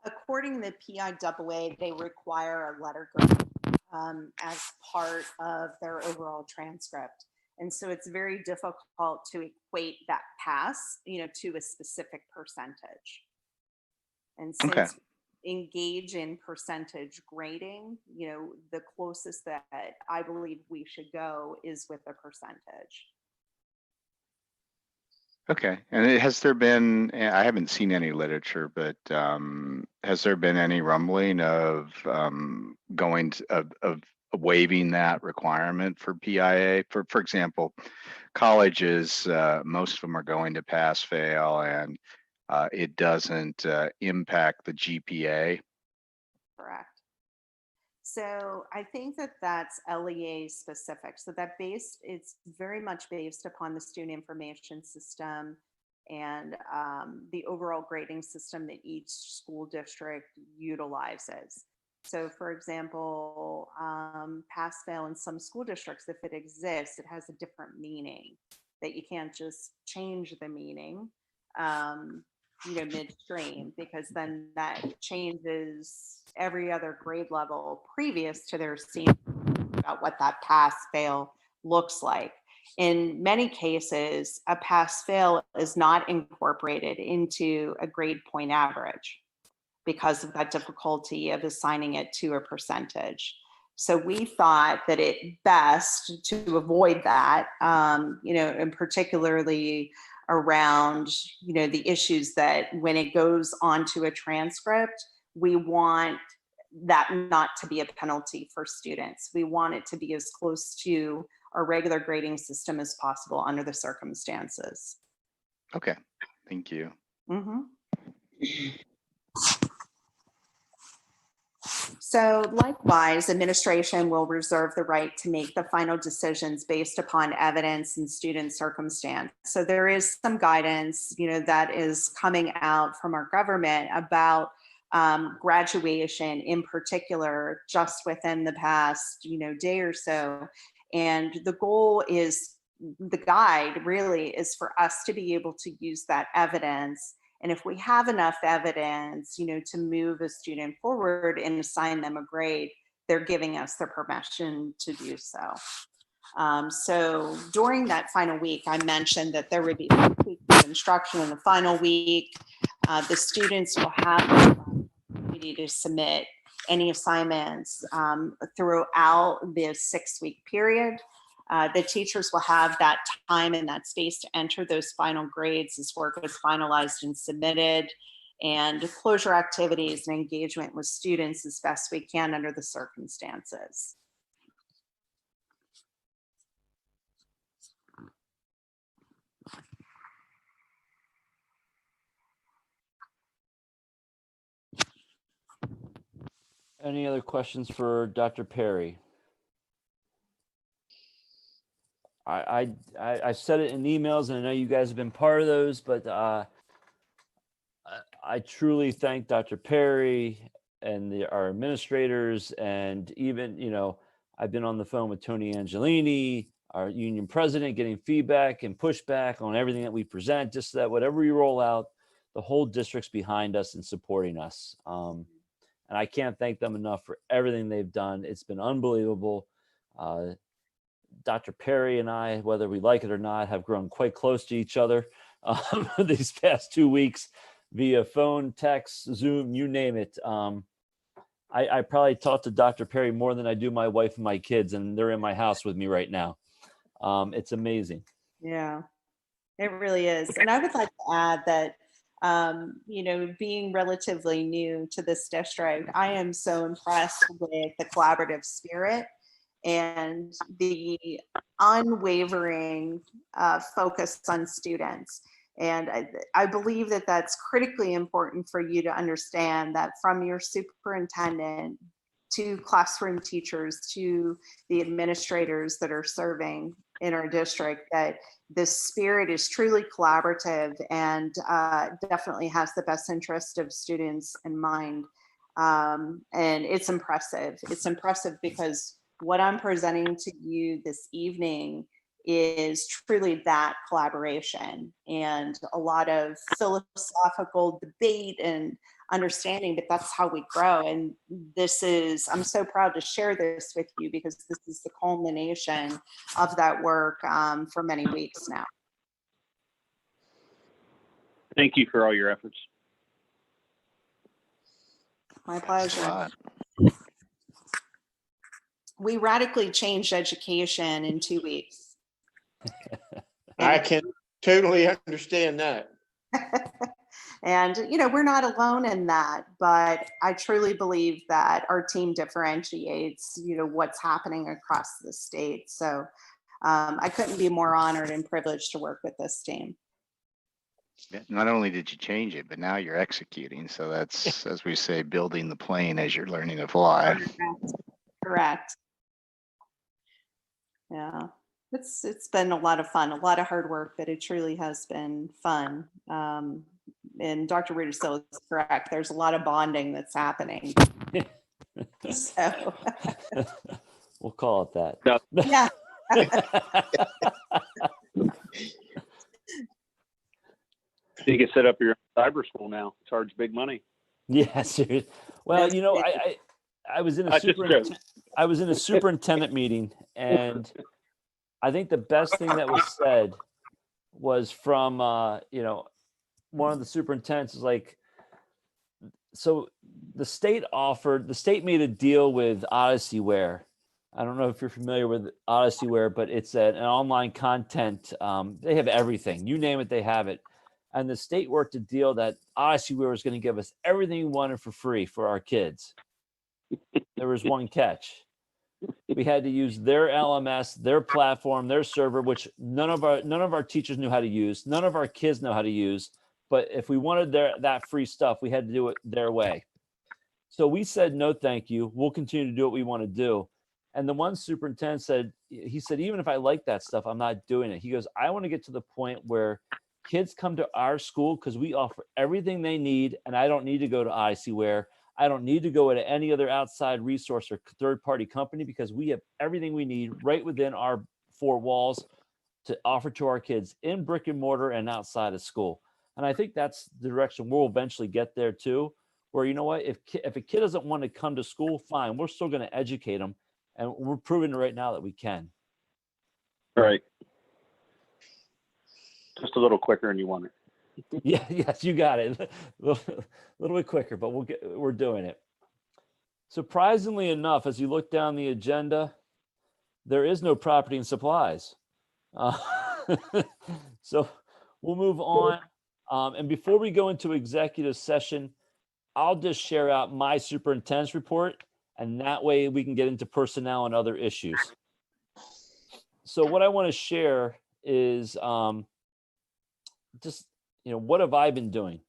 According to PIAA, they require a letter grade as part of their overall transcript. And so it's very difficult to equate that pass, to a specific percentage. And since Okay. engage in percentage grading, the closest that I believe we should go is with a percentage. Okay. And has there been, I haven't seen any literature, but has there been any rumbling of of waiving that requirement for PIA? For example, colleges, most of them are going to pass fail, and it doesn't impact the GPA. Correct. So I think that that's LEA specific. So it's very much based upon the student information system and the overall grading system that each school district utilizes. So for example, pass fail in some school districts, if it exists, it has a different meaning, that you can't just change the meaning midstream, because then that changes every other grade level previous to their senior about what that pass fail looks like. In many cases, a pass fail is not incorporated into a grade point average because of that difficulty of assigning it to a percentage. So we thought that it best to avoid that, and particularly around, the issues that when it goes onto a transcript, we want that not to be a penalty for students. We want it to be as close to our regular grading system as possible under the circumstances. Okay, thank you. So likewise, administration will reserve the right to make the final decisions based upon evidence and student circumstance. So there is some guidance, that is coming out from our government about graduation in particular, just within the past, day or so. And the goal is, the guide really is for us to be able to use that evidence. And if we have enough evidence, to move a student forward and assign them a grade, they're giving us their permission to do so. So during that final week, I mentioned that there would be 6 weeks of instruction in the final week. The students will have the opportunity to submit any assignments throughout the 6-week period. The teachers will have that time and that space to enter those final grades as work is finalized and submitted, and closure activities and engagement with students as best we can under the circumstances. Any other questions for Dr. Perry? I said it in emails, and I know you guys have been part of those, but I truly thank Dr. Perry and our administrators, and even, I've been on the phone with Tony Angelini, our union president, getting feedback and pushback on everything that we present, just so that whatever we roll out, the whole district's behind us and supporting us. And I can't thank them enough for everything they've done. It's been unbelievable. Dr. Perry and I, whether we like it or not, have grown quite close to each other these past 2 weeks via phone, text, Zoom, you name it. I probably talk to Dr. Perry more than I do my wife and my kids, and they're in my house with me right now. It's amazing. Yeah, it really is. And I would like to add that, being relatively new to this district, I am so impressed with the collaborative spirit and the unwavering focus on students. And I believe that that's critically important for you to understand, that from your superintendent to classroom teachers to the administrators that are serving in our district, that the spirit is truly collaborative and definitely has the best interest of students in mind. And it's impressive. It's impressive because what I'm presenting to you this evening is truly that collaboration and a lot of philosophical debate and understanding, but that's how we grow. And I'm so proud to share this with you because this is the culmination of that work for many weeks now. Thank you for all your efforts. My Thanks a pleasure. lot. We radically changed education in 2 weeks. I can totally understand that. And, we're not alone in that, but I truly believe that our team differentiates, what's happening across the state. So I couldn't be more honored and privileged to work with this team. Not only did you change it, but now you're executing. So that's, as we say, building the plane as you're learning to fly. Correct. Yeah. It's been a lot of fun, a lot of hard work, but it truly has been fun. And Dr. Rudisil is correct. There's a lot of bonding that's happening. So We'll call it that. yeah. You can set up your cyber school now. Charge big money. Yes. Well, I was in a superintendent meeting, and I think the best thing that was said was from one of the superintendents is like, so the state made a deal with Odysseyware. I don't know if you're familiar with Odysseyware, but it's an online content. They have everything. You name it, they have it. And the state worked a deal that Odysseyware was going to give us everything we wanted for free for our kids. There was one catch. We had to use their LMS, their platform, their server, which none of our teachers knew how to use. None of our kids know how to use. But if we wanted that free stuff, we had to do it their way. So we said, no, thank you. We'll continue to do what we want to do. And the one superintendent said, even if I like that stuff, I'm not doing it. He goes, I want to get to the point where kids come to our school because we offer everything they need, and I don't need to go to Odysseyware. I don't need to go to any other outside resource or third-party company because we have everything we need right within our four walls to offer to our kids in brick and mortar and outside of school. And I think that's the direction we'll eventually get there too, where, you know what, if a kid doesn't want to come to school, fine, we're still going to educate them. And we're proving right now that we can. Right. Just a little quicker and you want it. Yeah, yes, you got it. A little bit quicker, but we're doing it. Surprisingly enough, as you look down the agenda, there is no property and supplies. So we'll move on. And before we go into executive session, I'll just share out my superintendent's report, and that way we can get into personnel and other issues. So what I want to share is just, what have I been doing?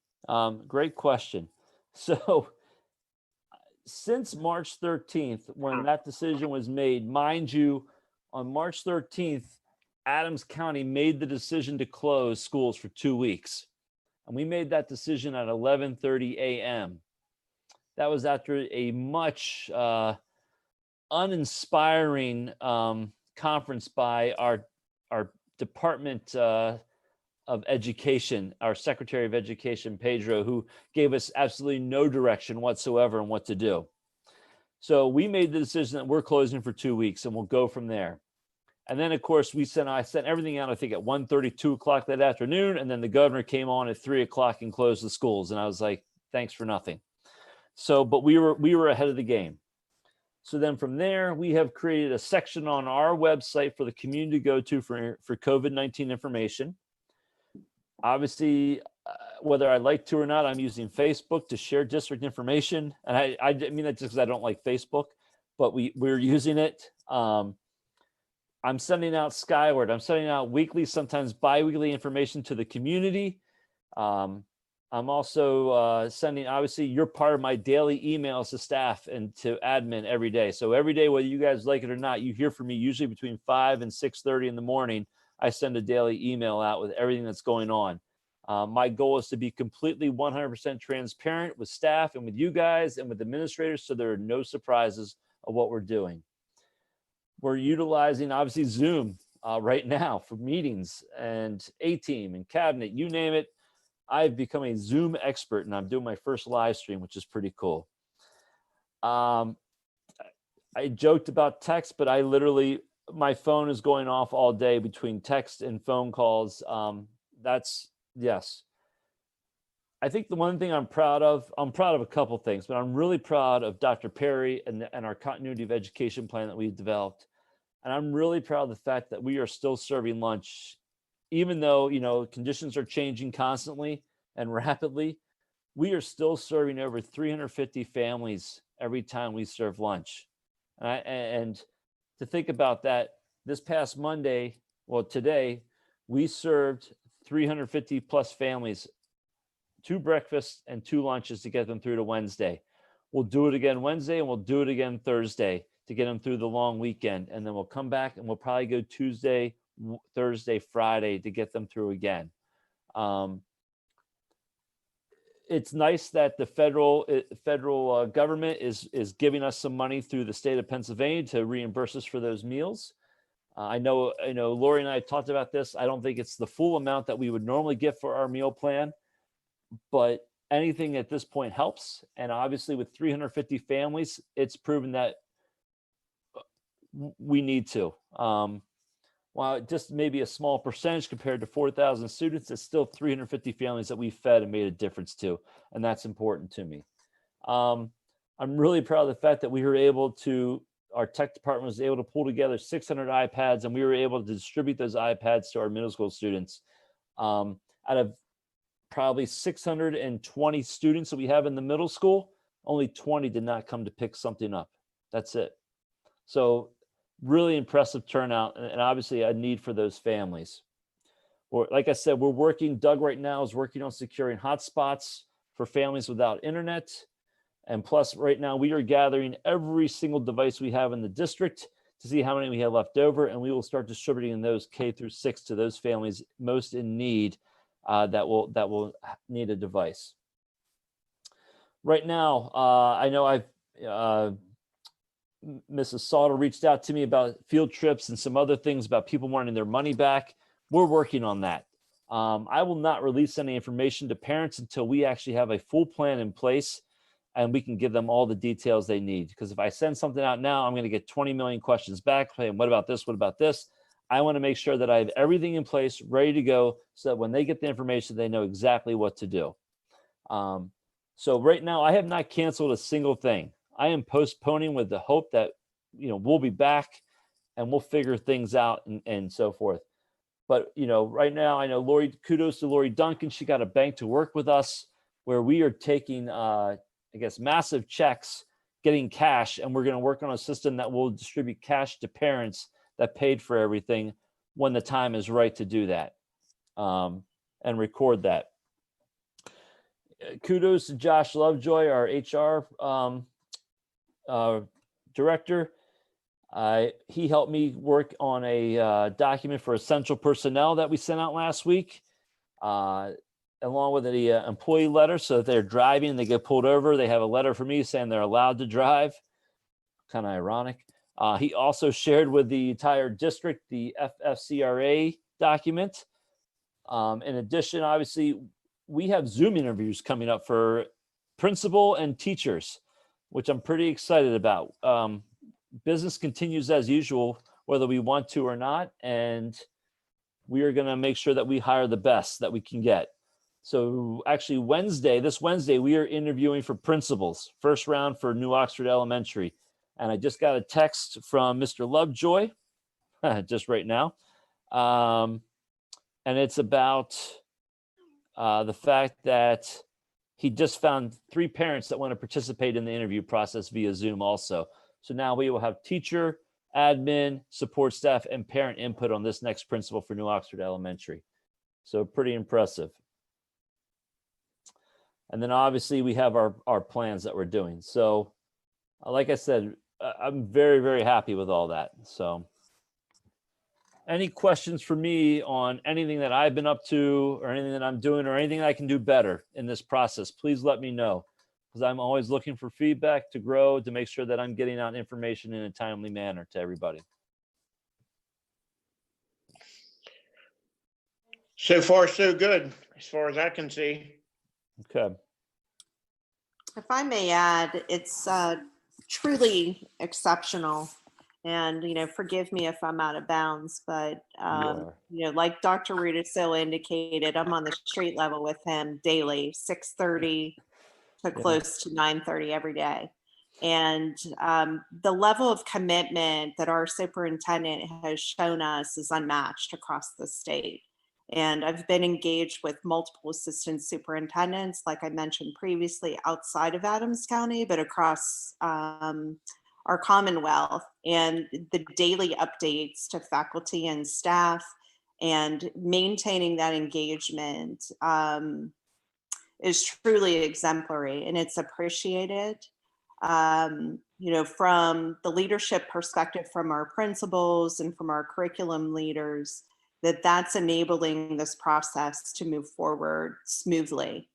Great question. So since March 13th, when that decision was made, mind you, on March 13th, Adams County made the decision to close schools for 2 weeks. And we made that decision at 11:30 a.m. That was after a much uninspiring conference by our Department of Education, our Secretary of Education, Pedro, who gave us absolutely no direction whatsoever on what to do. So we made the decision that we're closing for 2 weeks and we'll go from there. And then, of course, I sent everything out, I think, at 1:30, 2 o'clock that afternoon. And then the governor came on at 3 o'clock and closed the schools. And I was like, thanks for nothing. So, but we were ahead of the game. So then from there, we have created a section on our website for the community to go to for COVID-19 information. Obviously, whether I like to or not, I'm using Facebook to share district information. And I mean that just because I don't like Facebook, but we're using it. I'm sending out Skyward. I'm sending out weekly, sometimes bi-weekly information to the community. I'm also sending, obviously, you're part of my daily emails to staff and to admin every day. So every day, whether you guys like it or not, you hear from me usually between 5 and 6:30 in the morning. I send a daily email out with everything that's going on. My goal is to be completely 100% transparent with staff and with you guys and with administrators, so there are no surprises of what we're doing. We're utilizing, obviously, Zoom right now for meetings and A-Team and Cabinet, you name it. I've become a Zoom expert, and I'm doing my first live stream, which is pretty cool. I joked about text, but my phone is going off all day between text and phone calls. Yes. I think the one thing I'm proud of a couple things, but I'm really proud of Dr. Perry and our continuity of education plan that we've developed. And I'm really proud of the fact that we are still serving lunch, even though, conditions are changing constantly and rapidly. We are still serving over 350 families every time we serve lunch. And to think about that, this past Monday, today, we served 350 plus families, 2 breakfasts and 2 lunches to get them through to Wednesday. We'll do it again Wednesday, and we'll do it again Thursday to get them through the long weekend. And then we'll come back and we'll probably go Tuesday, Thursday, Friday to get them through again. It's nice that the federal government is giving us some money through the state of Pennsylvania to reimburse us for those meals. I know Lori and I talked about this. I don't think it's the full amount that we would normally get for our meal plan, but anything at this point helps. And obviously with 350 families, it's proven that we need to. While just maybe a small percentage compared to 4,000 students, it's still 350 families that we fed and made a difference to. And that's important to me. I'm really proud of the fact that we were able to, our tech department was able to pull together 600 iPads, and we were able to distribute those iPads to our middle school students. Out of probably 620 students that we have in the middle school, only 20 did not come to pick something up. That's it. So really impressive turnout, and obviously a need for those families. Or like I said, Doug right now is working on securing hotspots for families without internet. And plus right now we are gathering every single device we have in the district to see how many we have left over. And we will start distributing those K-6 to those families most in need that will need a device. Right now, I know Mrs. Sauter reached out to me about field trips and some other things about people wanting their money back. We're working on that. I will not release any information to parents until we actually have a full plan in place and we can give them all the details they need. Because if I send something out now, I'm going to get 20 million questions back saying, what about this? What about this? I want to make sure that I have everything in place, ready to go, so that when they get the information, they know exactly what to do. So right now, I have not canceled a single thing. I am postponing with the hope that, we'll be back and we'll figure things out and so forth. But, right now I know kudos to Lori Duncan. She got a bank to work with us where we are taking, massive checks, getting cash, and we're going to work on a system that will distribute cash to parents that paid for everything when the time is right to do that, and record that. Kudos to Josh Lovejoy, our HR director. He helped me work on a document for essential personnel that we sent out last week, along with the employee letter. So if they're driving and they get pulled over, they have a letter from me saying they're allowed to drive. Kind of ironic. He also shared with the entire district the FFCRA document. In addition, obviously, we have Zoom interviews coming up for principal and teachers, which I'm pretty excited about. Business continues as usual, whether we want to or not, and we are going to make sure that we hire the best that we can get. So actually this Wednesday, we are interviewing for principals, first round for New Oxford Elementary. And I just got a text from Mr. Lovejoy just right now. And it's about the fact that he just found 3 parents that want to participate in the interview process via Zoom also. So now we will have teacher, admin, support staff, and parent input on this next principal for New Oxford Elementary. So pretty impressive. And then obviously we have our plans that we're doing. So like I said, I'm very, very happy with all that. So any questions for me on anything that I've been up to or anything that I'm doing or anything I can do better in this process, please let me know, because I'm always looking for feedback to grow, to make sure that I'm getting out information in a timely manner to everybody. So far, so good, as far as I can see. Okay. If I may add, it's truly exceptional. And, forgive me if I'm out of bounds, but, like Dr. Rudisil indicated, I'm on the street level with him daily, 6:30 to close to 9:30 every day. And the level of commitment that our superintendent has shown us is unmatched across the state. And I've been engaged with multiple assistant superintendents, like I mentioned previously, outside of Adams County, but across our Commonwealth, and the daily updates to faculty and staff and maintaining that engagement is truly exemplary, and it's appreciated. From the leadership perspective from our principals and from our curriculum leaders, that's enabling this process to move forward smoothly.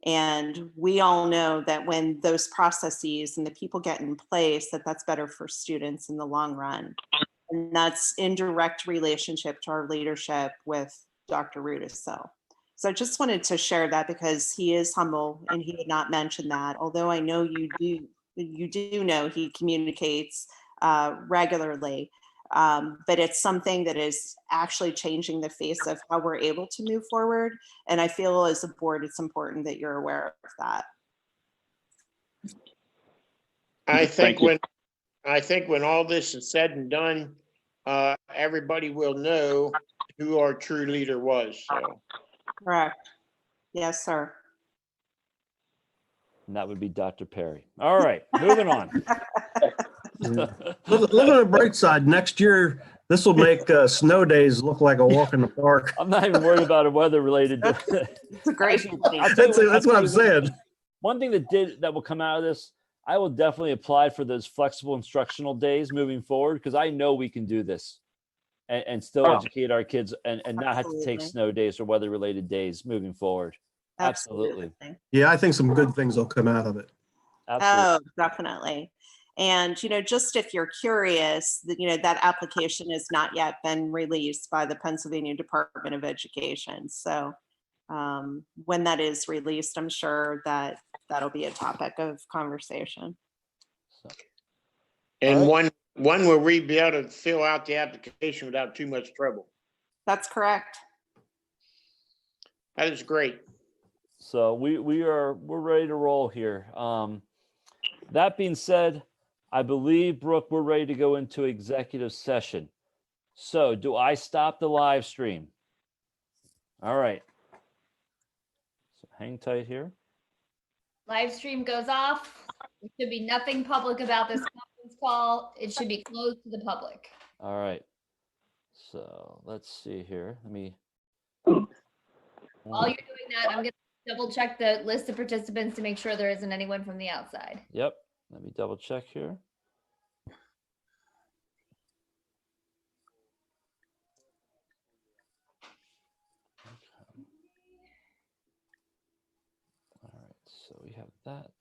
And we all know that when those processes and the people get in place, that's better for students in the long run. And that's in direct relationship to our leadership with Dr. Rudisil. So I just wanted to share that because he is humble and he did not mention that, although I know you do know he communicates regularly. But it's something that is actually changing the face of how we're able to move forward. And I feel as a board, it's important that you're aware of that. I think when all this is said and done, everybody will know who our true leader was. So. Correct. Yes, sir. And that would be Dr. Perry. All right, moving on. Look on the bright side. Next year, this will make snow days look like a walk in the park. I'm not even worried about a weather related. It's a great point. That's what I'm saying. One thing that will come out of this, I will definitely apply for those flexible instructional days moving forward, because I know we can do this and still educate our kids and not have to take snow days or weather related days moving forward. Absolutely. Yeah, I think some good things will come out of it. Absolutely. Oh, definitely. And, just if you're curious, that application has not yet been released by the Pennsylvania Department of Education. So when that is released, I'm sure that'll be a topic of conversation. And one where we'd be able to fill out the application without too much trouble. That's correct. That is great. So we're ready to roll here. That being said, I believe, Brooke, we're ready to go into executive session. So do I stop the live stream? All right. So hang tight here. Live stream goes off. There should be nothing public about this conference call. It should be closed to the public. All right. So let's see here. Let me. While you're doing that, I'm going to double check the list of participants to make sure there isn't anyone from the outside. Yep. Let me double check here. So we have that.